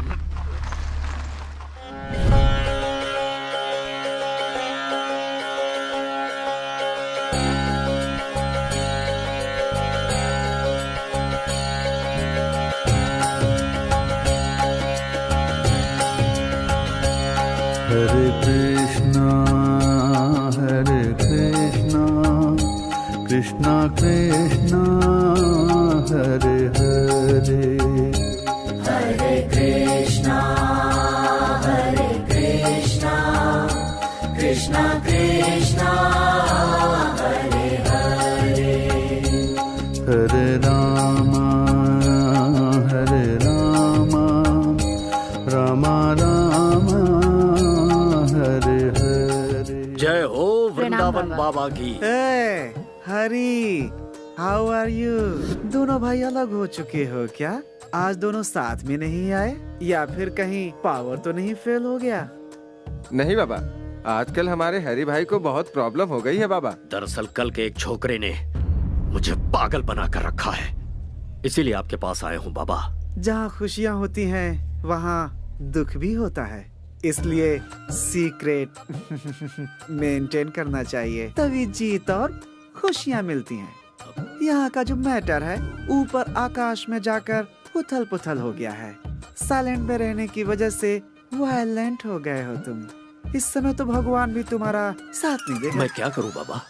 Speaker 16: हरे कृष्णा कृष्णा कृष्णा हरे हरे,
Speaker 17: हरे कृष्णा कृष्णा कृष्णा हरे हरे,
Speaker 16: हरे रामा रामा रामा हरे हरे।
Speaker 2: जय हो वृंदावन बाबा की।
Speaker 1: हरी, हाउ आर यू? दोनों भाई अलग हो चुके हो क्या? आज दोनों साथ में नहीं आए या फिर कहीं पावर तो नहीं फेल हो गया?
Speaker 10: नहीं बाबा, आजकल हमारे हरी भाई को बहुत प्रॉब्लम हो गई है बाबा।
Speaker 2: दरअसल कल के एक छोकरे ने मुझे पागल बना कर रखा है, इसीलिए आपके पास आए हूँ बाबा।
Speaker 1: जहाँ खुशियाँ होती हैं वहाँ दुख भी होता है, इसलिए सीक्रेट मेंटेन करना चाहिए, तभी जीत और खुशियाँ मिलती हैं। यहाँ का जो मैटर है ऊपर आकाश में जाकर उथल पुथल हो गया है। साइलेंट में रहने की वजह से वायलेंट हो गए हो तुम। इस समय तो भगवान भी तुम्हारा साथ नहीं देगा।
Speaker 2: मैं क्या करूँ बाबा?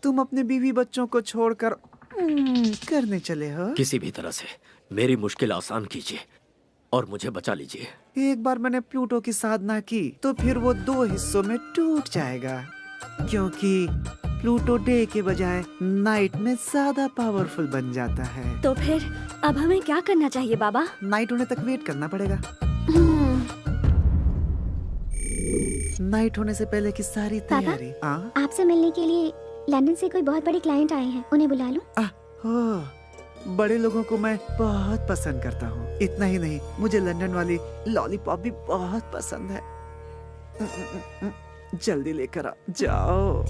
Speaker 1: तुम अपने बीवी बच्चों को छोड़कर करने चले हो।
Speaker 2: किसी भी तरह से मेरी मुश्किल आसान कीजिए और मुझे बचा लीजिए।
Speaker 1: एक बार मैंने प्लूटो की साधना की तो फिर वो 2 हिस्सों में टूट जाएगा, क्योंकि प्लूटो डे के बजाय नाइट में ज्यादा पावरफुल बन जाता है।
Speaker 4: तो फिर अब हमें क्या करना चाहिए बाबा?
Speaker 1: नाइट होने तक वेट करना पड़ेगा। नाइट होने से पहले की सारी तैयारी।
Speaker 18: आपसे मिलने के लिए लंदन से कोई बहुत बड़े क्लाइंट आए हैं, उन्हें बुला लूं?
Speaker 1: बड़े लोगों को मैं बहुत पसंद करता हूँ। इतना ही नहीं, मुझे लंदन वाली लॉलीपॉप भी बहुत पसंद है। जल्दी लेकर आ जाओ।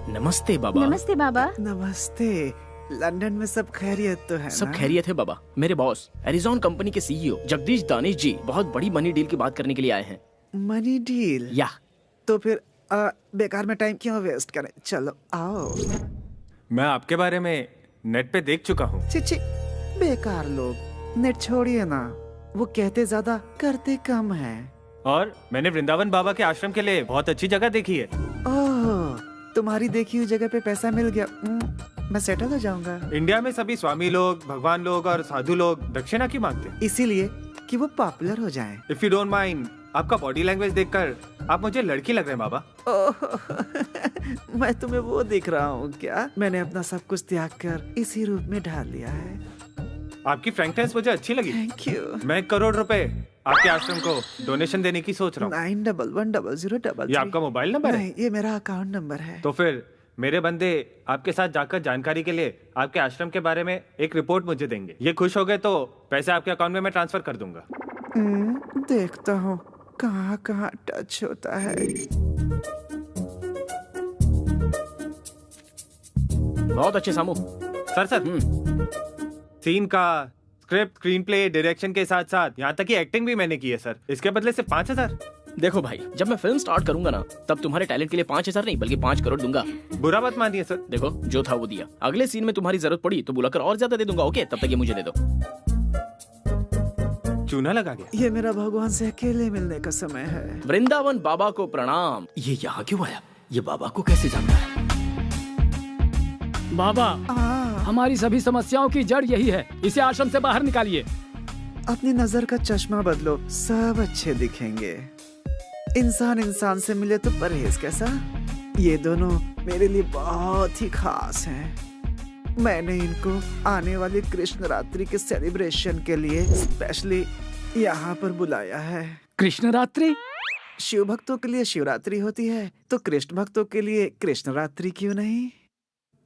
Speaker 11: नमस्ते बाबा।
Speaker 13: नमस्ते बाबा।
Speaker 1: नमस्ते। लंदन में सब खैरियत तो है
Speaker 11: सब
Speaker 1: ना?
Speaker 11: खैरियत है बाबा। मेरे बॉस एरिजॉन कंपनी के सीईओ जगदीश दानिश जी बहुत बड़ी मनी डील की बात करने के लिए आए हैं।
Speaker 1: Money deal?
Speaker 11: या
Speaker 1: तो फिर बेकार में टाइम क्यों वेस्ट करें? चलो आओ।
Speaker 19: मैं आपके बारे में नेट पे देख चुका हूँ।
Speaker 1: चिची, बेकार लोग। नेट छोड़िए ना, वो कहते ज्यादा करते कम है।
Speaker 19: और मैंने वृंदावन बाबा के आश्रम के लिए बहुत अच्छी जगह देखी है।
Speaker 1: ओह, तुम्हारी देखी हुई जगह पे पैसा मिल गया, मैं सेटल हो जाऊंगा।
Speaker 19: इंडिया में सभी स्वामी लोग, भगवान लोग और साधु लोग दक्षिणा की मांगते हैं,
Speaker 1: इसीलिए कि वो पॉपुलर हो जाएं।
Speaker 19: इफ यू डोंट माइंड, आपका बॉडी लैंग्वेज देखकर आप मुझे लड़की लग रहे हैं बाबा।
Speaker 1: मैं तुम्हें वो दिख रहा हूँ क्या? मैंने अपना सब कुछ त्याग कर इसी रूप में ढाल लिया है।
Speaker 19: आपकी फ्रैंकनेस मुझे अच्छी लगी।
Speaker 1: Thank you.
Speaker 19: मैं 1 करोड़ रुपए आपके आश्रम को डोनेशन देने की सोच रहा हूँ।
Speaker 1: 911003।
Speaker 19: ये आपका मोबाइल नंबर है?
Speaker 1: नहीं, ये मेरा अकाउंट नंबर है।
Speaker 19: तो फिर मेरे बंदे आपके साथ जाकर जानकारी के लिए आपके आश्रम के बारे में एक रिपोर्ट मुझे देंगे। ये खुश हो गए तो पैसे आपके अकाउंट में मैं ट्रांसफर कर दूंगा।
Speaker 1: देखता हूँ कहाँ कहाँ टच होता है।
Speaker 11: बहुत अच्छे सामू।
Speaker 19: सर सीन का स्क्रिप्ट, स्क्रीन प्ले, डायरेक्शन के साथ साथ यहाँ तक की एक्टिंग भी मैंने की है सर। इसके बदले सिर्फ 5,000।
Speaker 11: देखो भाई, जब मैं फिल्म स्टार्ट करूंगा ना तब तुम्हारे टैलेंट के लिए 5,000 नहीं बल्कि 5 करोड़ दूंगा।
Speaker 19: बुरा मत मानिए सर।
Speaker 11: देखो जो था वो दिया। अगले सीन में तुम्हारी जरूरत पड़ी तो बुलाकर और ज्यादा दे दूंगा। ओके, तब तक ये मुझे दे दो।
Speaker 19: चूना लगा गया।
Speaker 1: ये मेरा भगवान से अकेले मिलने का समय है।
Speaker 11: वृंदावन बाबा को प्रणाम।
Speaker 2: ये यहाँ क्यों आया? ये बाबा को कैसे जानता है?
Speaker 3: बाबा, हमारी सभी समस्याओं की जड़ यही है। इसे आश्रम से बाहर निकालिए।
Speaker 1: अपनी नजर का चश्मा बदलो, सब अच्छे दिखेंगे। इंसान इंसान से मिले तो परहेज कैसा? ये दोनों मेरे लिए बहुत ही खास हैं। मैंने इनको आने वाली कृष्ण रात्रि के सेलिब्रेशन के लिए स्पेशली यहाँ पर बुलाया है।
Speaker 3: कृष्ण रात्रि?
Speaker 1: शिव भक्तों के लिए शिवरात्रि होती है, तो कृष्ण भक्तों के लिए कृष्ण रात्रि क्यों नहीं?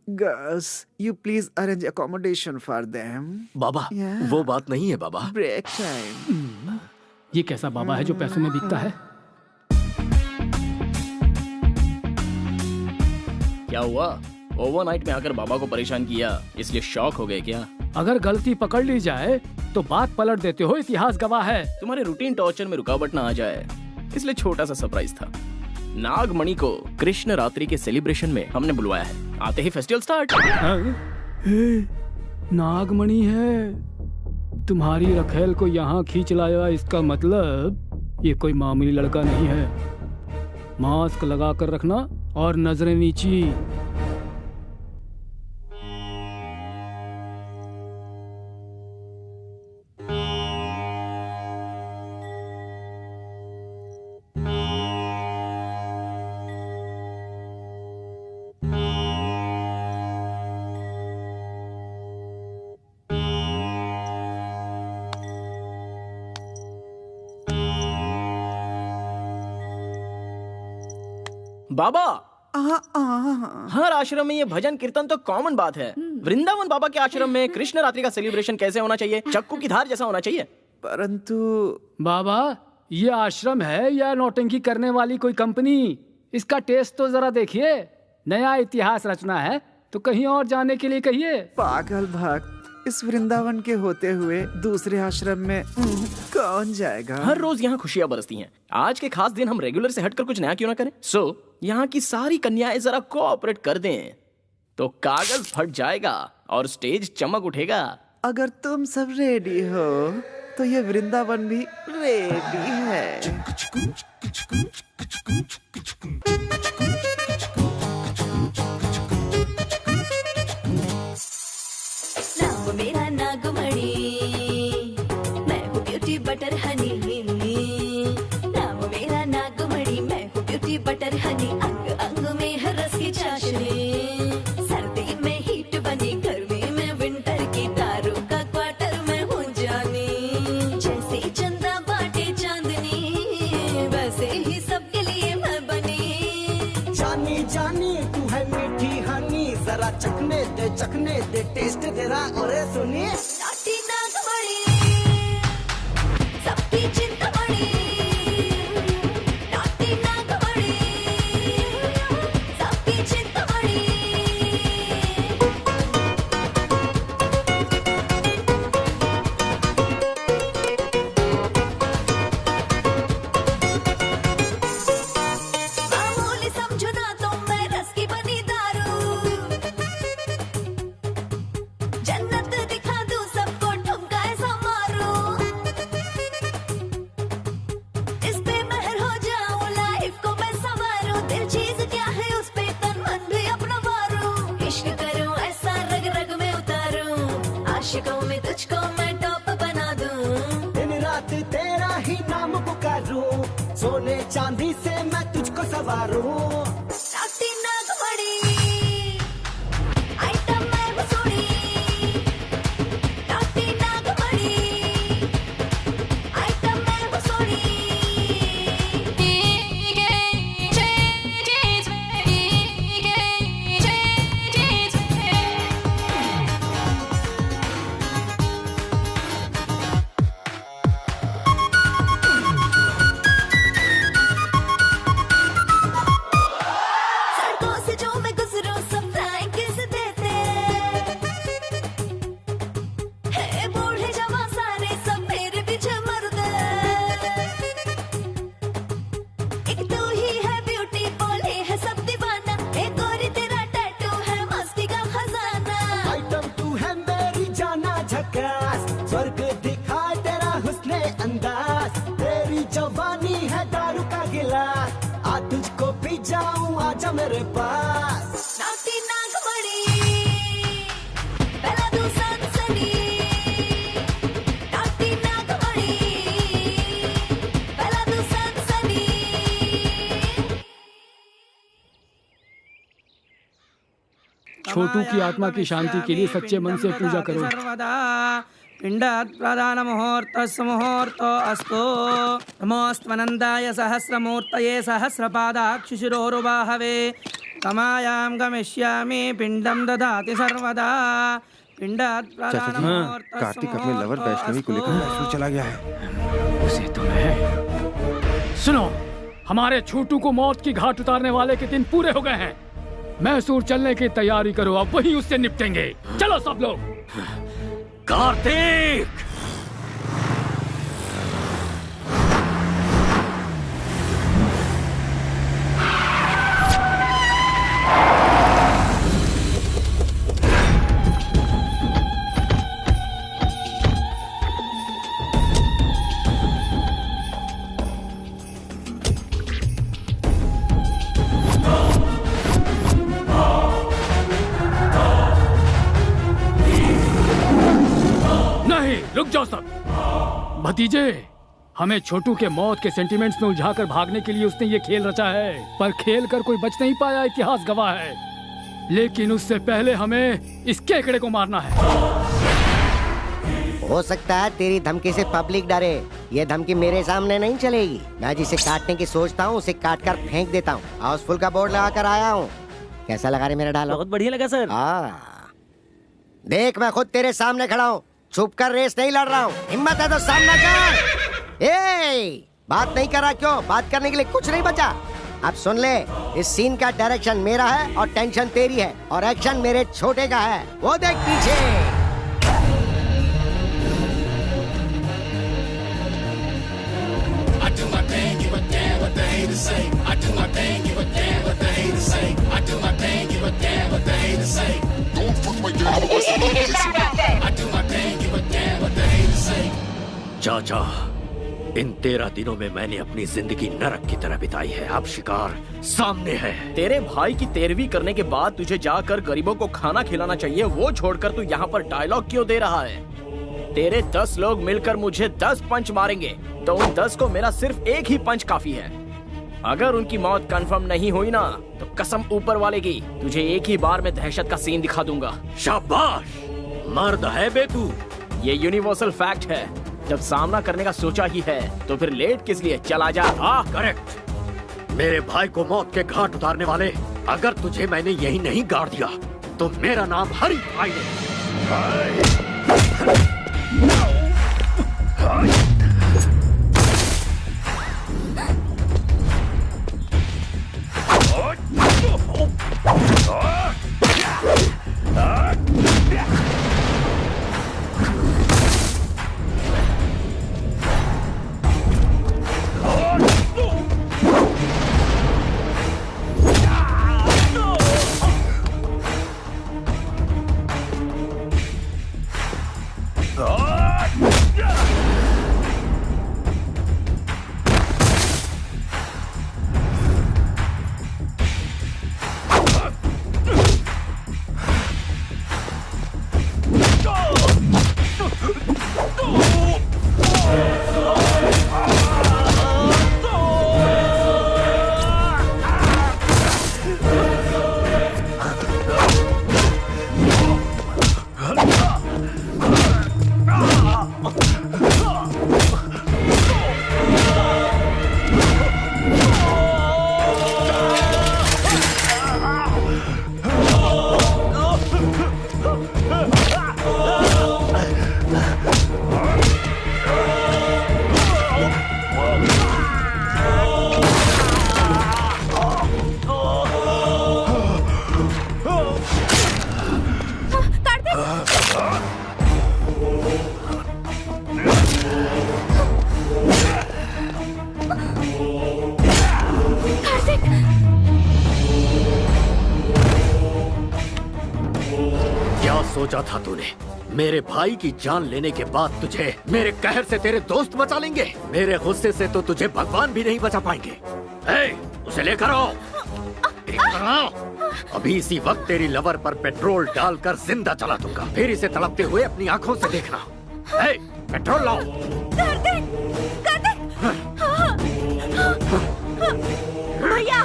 Speaker 1: Gus, you please arrange accommodation for them.
Speaker 2: बाबा, वो बात नहीं है बाबा।
Speaker 1: Break time.
Speaker 3: ये कैसा बाबा है जो पैसों में बिकता है?
Speaker 11: क्या हुआ? ओवरनाइट में आकर बाबा को परेशान किया, इसलिए शॉक हो गए क्या?
Speaker 3: अगर गलती पकड़ ली जाए तो बात पलट देते हो, इतिहास गवाह है।
Speaker 11: तुम्हारे रूटीन टॉर्चर में रुकावट ना आ जाए, इसलिए छोटा सा सरप्राइज था। नागमणि को कृष्ण रात्रि के सेलिब्रेशन में हमने बुलवाया है। आते ही फेस्टिवल स्टार्ट।
Speaker 3: नागमणि है, तुम्हारी रखेल को यहाँ खींच लाया, इसका मतलब ये कोई मामूली लड़का नहीं है। मास्क लगा कर रखना और नजरें नीची।
Speaker 11: बाबा, हर आश्रम में ये भजन कीर्तन तो कॉमन बात है। वृंदावन बाबा के आश्रम में कृष्ण रात्रि का सेलिब्रेशन कैसे होना चाहिए? चक्कू की धार जैसा होना चाहिए।
Speaker 1: परंतु
Speaker 3: बाबा, ये आश्रम है या नौटंकी करने वाली कोई कंपनी? इसका टेस्ट तो जरा देखिए। नया इतिहास रचना है तो कहीं और जाने के लिए कहिए।
Speaker 1: पागल भक्त, इस वृंदावन के होते हुए दूसरे आश्रम में कौन जाएगा?
Speaker 11: हर रोज यहाँ खुशियाँ बरसती हैं। आज के खास दिन हम रेगुलर से हटकर कुछ नया क्यों ना करें? यहाँ की सारी कन्याएं जरा कोऑपरेट कर दें तो कागज फट जाएगा और स्टेज चमक उठेगा।
Speaker 1: अगर तुम सब रेडी हो तो ये वृंदावन भी रेडी है।
Speaker 17: नाम मेरा नागमणि, मैं हूँ ब्यूटी बटर हनी। नाम मेरा नागमणि, मैं हूँ ब्यूटी बटर हनी। अंग अंग में है रस की चाशनी, सर्दी में हीट बनी, गर्मी में विंटर की, तारों का क्वार्टर में हूँ जानी। जैसे चंदा बाटे चांदनी, वैसे ही सबके लिए मैं बनी।
Speaker 20: जानी जानी तू है मीठी हनी, जरा चखने दे टेस्ट तेरा। और सुनिए,
Speaker 17: नाटी नागमणि, सबकी चिंतामणि। नाटी नागमणि, सबकी चिंतामणि। मामूली समझो ना तो मैं रस की बनी दारू। जन्नत दिखा दूं सबको, ठुमका ऐसा मारूं। इस पे महर हो जाऊं, लाइफ को मैं संवारूं। दिल चीज क्या है उस पे तन मन भी अपना वारूं। इश्क करूं ऐसा रग रग में उतारूं, आशिकों में तुझको मैं टॉप बना दूं।
Speaker 20: दिन रात तेरा ही नाम पुकारूं, सोने चांदी से मैं तुझको सवारूं।
Speaker 17: नाटी नागमणि, आइटम मैं वसूली। नाटी नागमणि, आइटम मैं वसूली। सड़कों से जो मैं गुजरूं सब फ्लाइंग किस देते हैं। बूढ़े जवान सारे सब मेरे पीछे मरते। एक तू ही है ब्यूटी, बोले है सब दीवाना। एक और तेरा टैटू है मस्ती का खजाना।
Speaker 20: आइटम तू है मेरी जाना झकास, स्वर्ग दिखाए तेरा हुस्ने अंदाज। तेरी जवानी है दारू का गिलास, आ तुझको पी जाऊं, आजा मेरे पास।
Speaker 17: नाटी नागमणि, पहला तू सनसनी। नाटी नागमणि, पहला तू सनसनी।
Speaker 3: छोटू की आत्मा की शांति के लिए सच्चे मन से पूजा करो।
Speaker 21: सर्वदा पिंडात् प्रदान मुहूर्तस्य मुहूर्तो अस्तु। नमोऽस्त्वनन्दाय सहस्रमूर्तये सहस्रपादाक्षिशिरोरुबाहवे। तमायां गमिष्यामि पिंडम ददाति सर्वदा पिंडात् प्रदानमुहूर्तः
Speaker 10: कार्तिक अपने लवर वैष्णवी को लेकर मैसूर चला गया है।
Speaker 3: उसे तुम्हें सुनो, हमारे छोटू को मौत की घाट उतारने वाले के दिन पूरे हो गए हैं। मैसूर चलने की तैयारी करो, अब वहीं उससे निपटेंगे। चलो सब लोग।
Speaker 2: कार्तिक!
Speaker 3: रुक जाओ सब। भतीजे, हमें छोटू के मौत के सेंटिमेंट्स में उलझाकर भागने के लिए उसने ये खेल रचा है, पर खेल कर कोई बच नहीं पाया, इतिहास गवाह है। लेकिन उससे पहले हमें इस केकड़े को मारना है।
Speaker 12: हो सकता है तेरी धमकी से पब्लिक डरे। ये धमकी मेरे सामने नहीं चलेगी। मैं जिसे काटने की सोचता हूँ उसे काट कर फेंक देता हूँ। हाउसफुल का बोर्ड लगा कर आया हूँ। कैसा लगा रे मेरा डायलॉग?
Speaker 7: बहुत बढ़िया लगा सर।
Speaker 12: देख, मैं खुद तेरे सामने खड़ा हूँ, छुप कर रेस नहीं लड़ रहा हूँ। हिम्मत है तो सामना कर। बात नहीं कर रहा क्यों? बात करने के लिए कुछ नहीं बचा। अब सुन ले, इस सीन का डायरेक्शन मेरा है और टेंशन तेरी है और एक्शन मेरे छोटे का है। वो देख पीछे।
Speaker 2: चाचा, इन 13 दिनों में मैंने अपनी जिंदगी नरक की तरह बिताई है। अब शिकार सामने है।
Speaker 11: तेरे भाई की 13वीं करने के बाद तुझे जाकर गरीबों को खाना खिलाना चाहिए, वो छोड़कर तू यहाँ पर डायलॉग क्यों दे रहा है? तेरे 10 लोग मिलकर मुझे 10 पंच मारेंगे, तो उन 10 को मेरा सिर्फ एक ही पंच काफी है। अगर उनकी मौत कंफर्म नहीं हुई ना, तो कसम ऊपर वाले की, तुझे एक ही बार में दहशत का सीन दिखा दूंगा।
Speaker 2: शाबाश, मर्द है बे तू।
Speaker 11: ये यूनिवर्सल फैक्ट है। जब सामना करने का सोचा ही है, तो फिर लेट किस लिए? चला जा।
Speaker 2: करेक्ट। मेरे भाई को मौत के घाट उतारने वाले, अगर तुझे मैंने यही नहीं गाड़ दिया, तो मेरा नाम हरी भाई नहीं। सोचा था तूने? मेरे भाई की जान लेने के बाद तुझे मेरे कहर से तेरे दोस्त बचा लेंगे? मेरे गुस्से से तो तुझे भगवान भी नहीं बचा पाएंगे। उसे लेकर आओ। अभी इसी वक्त तेरी लवर पर पेट्रोल डालकर जिंदा जला दूंगा, फिर इसे तड़पते हुए अपनी आंखों से देखना। पेट्रोल लाओ।
Speaker 4: भैया,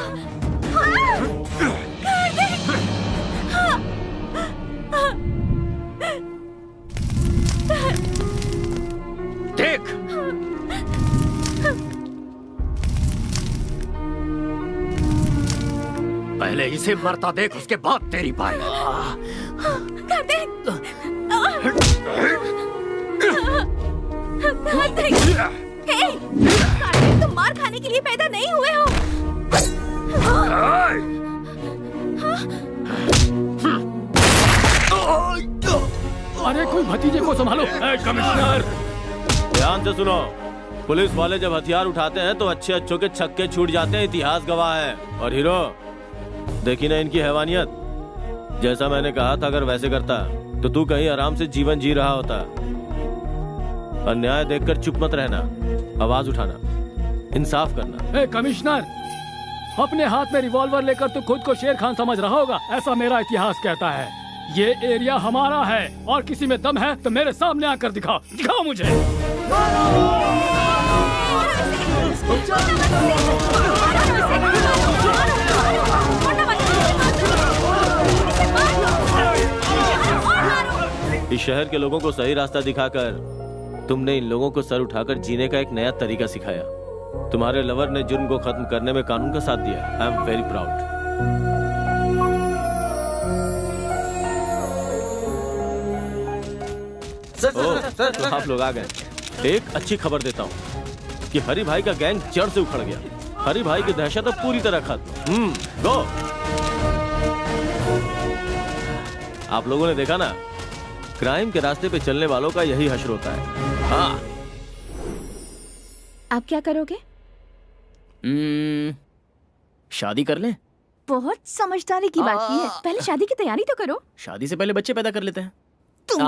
Speaker 2: देख, पहले इसे मरता देख, उसके बाद तेरी बारी।
Speaker 8: कार्तिक! कार्तिक! हे! कार्तिक, तुम मार खाने के लिए पैदा नहीं हुए हो।
Speaker 3: अरे कोई भतीजे को संभालो।
Speaker 7: कमिश्नर ध्यान से सुनो, पुलिस वाले जब हथियार उठाते हैं तो अच्छे अच्छों के छक्के छूट जाते हैं, इतिहास गवाह है। और हीरो, देखी ना इनकी हैवानियत। जैसा मैंने कहा था, अगर वैसे करता तो तू कहीं आराम से जीवन जी रहा होता। अन्याय देखकर चुप मत रहना, आवाज उठाना, इंसाफ करना।
Speaker 3: कमिश्नर, अपने हाथ में रिवॉल्वर लेकर तू खुद को शेर खान समझ रहा होगा, ऐसा मेरा इतिहास कहता है। ये एरिया हमारा है और किसी में दम है तो मेरे सामने आकर दिखाओ, दिखाओ मुझे।
Speaker 7: इस शहर के लोगों को सही रास्ता दिखाकर तुमने इन लोगों को सर उठाकर जीने का एक नया तरीका सिखाया। तुम्हारे लवर ने जुर्म को खत्म करने में कानून का साथ दिया। I am very proud. तो आप लोग आ गए। एक अच्छी खबर देता हूँ कि हरी भाई का गैंग जड़ से उखड़ गया। हरी भाई की दहशत अब पूरी तरह खत्म। गो। आप लोगों ने देखा ना, क्राइम के रास्ते पे चलने वालों का यही हश्र होता है। हाँ।
Speaker 8: आप क्या करोगे?
Speaker 11: शादी कर लें।
Speaker 8: बहुत समझदारी की बात की है। पहले शादी की तैयारी तो करो।
Speaker 11: शादी से पहले बच्चे पैदा कर लेते हैं।
Speaker 8: तुम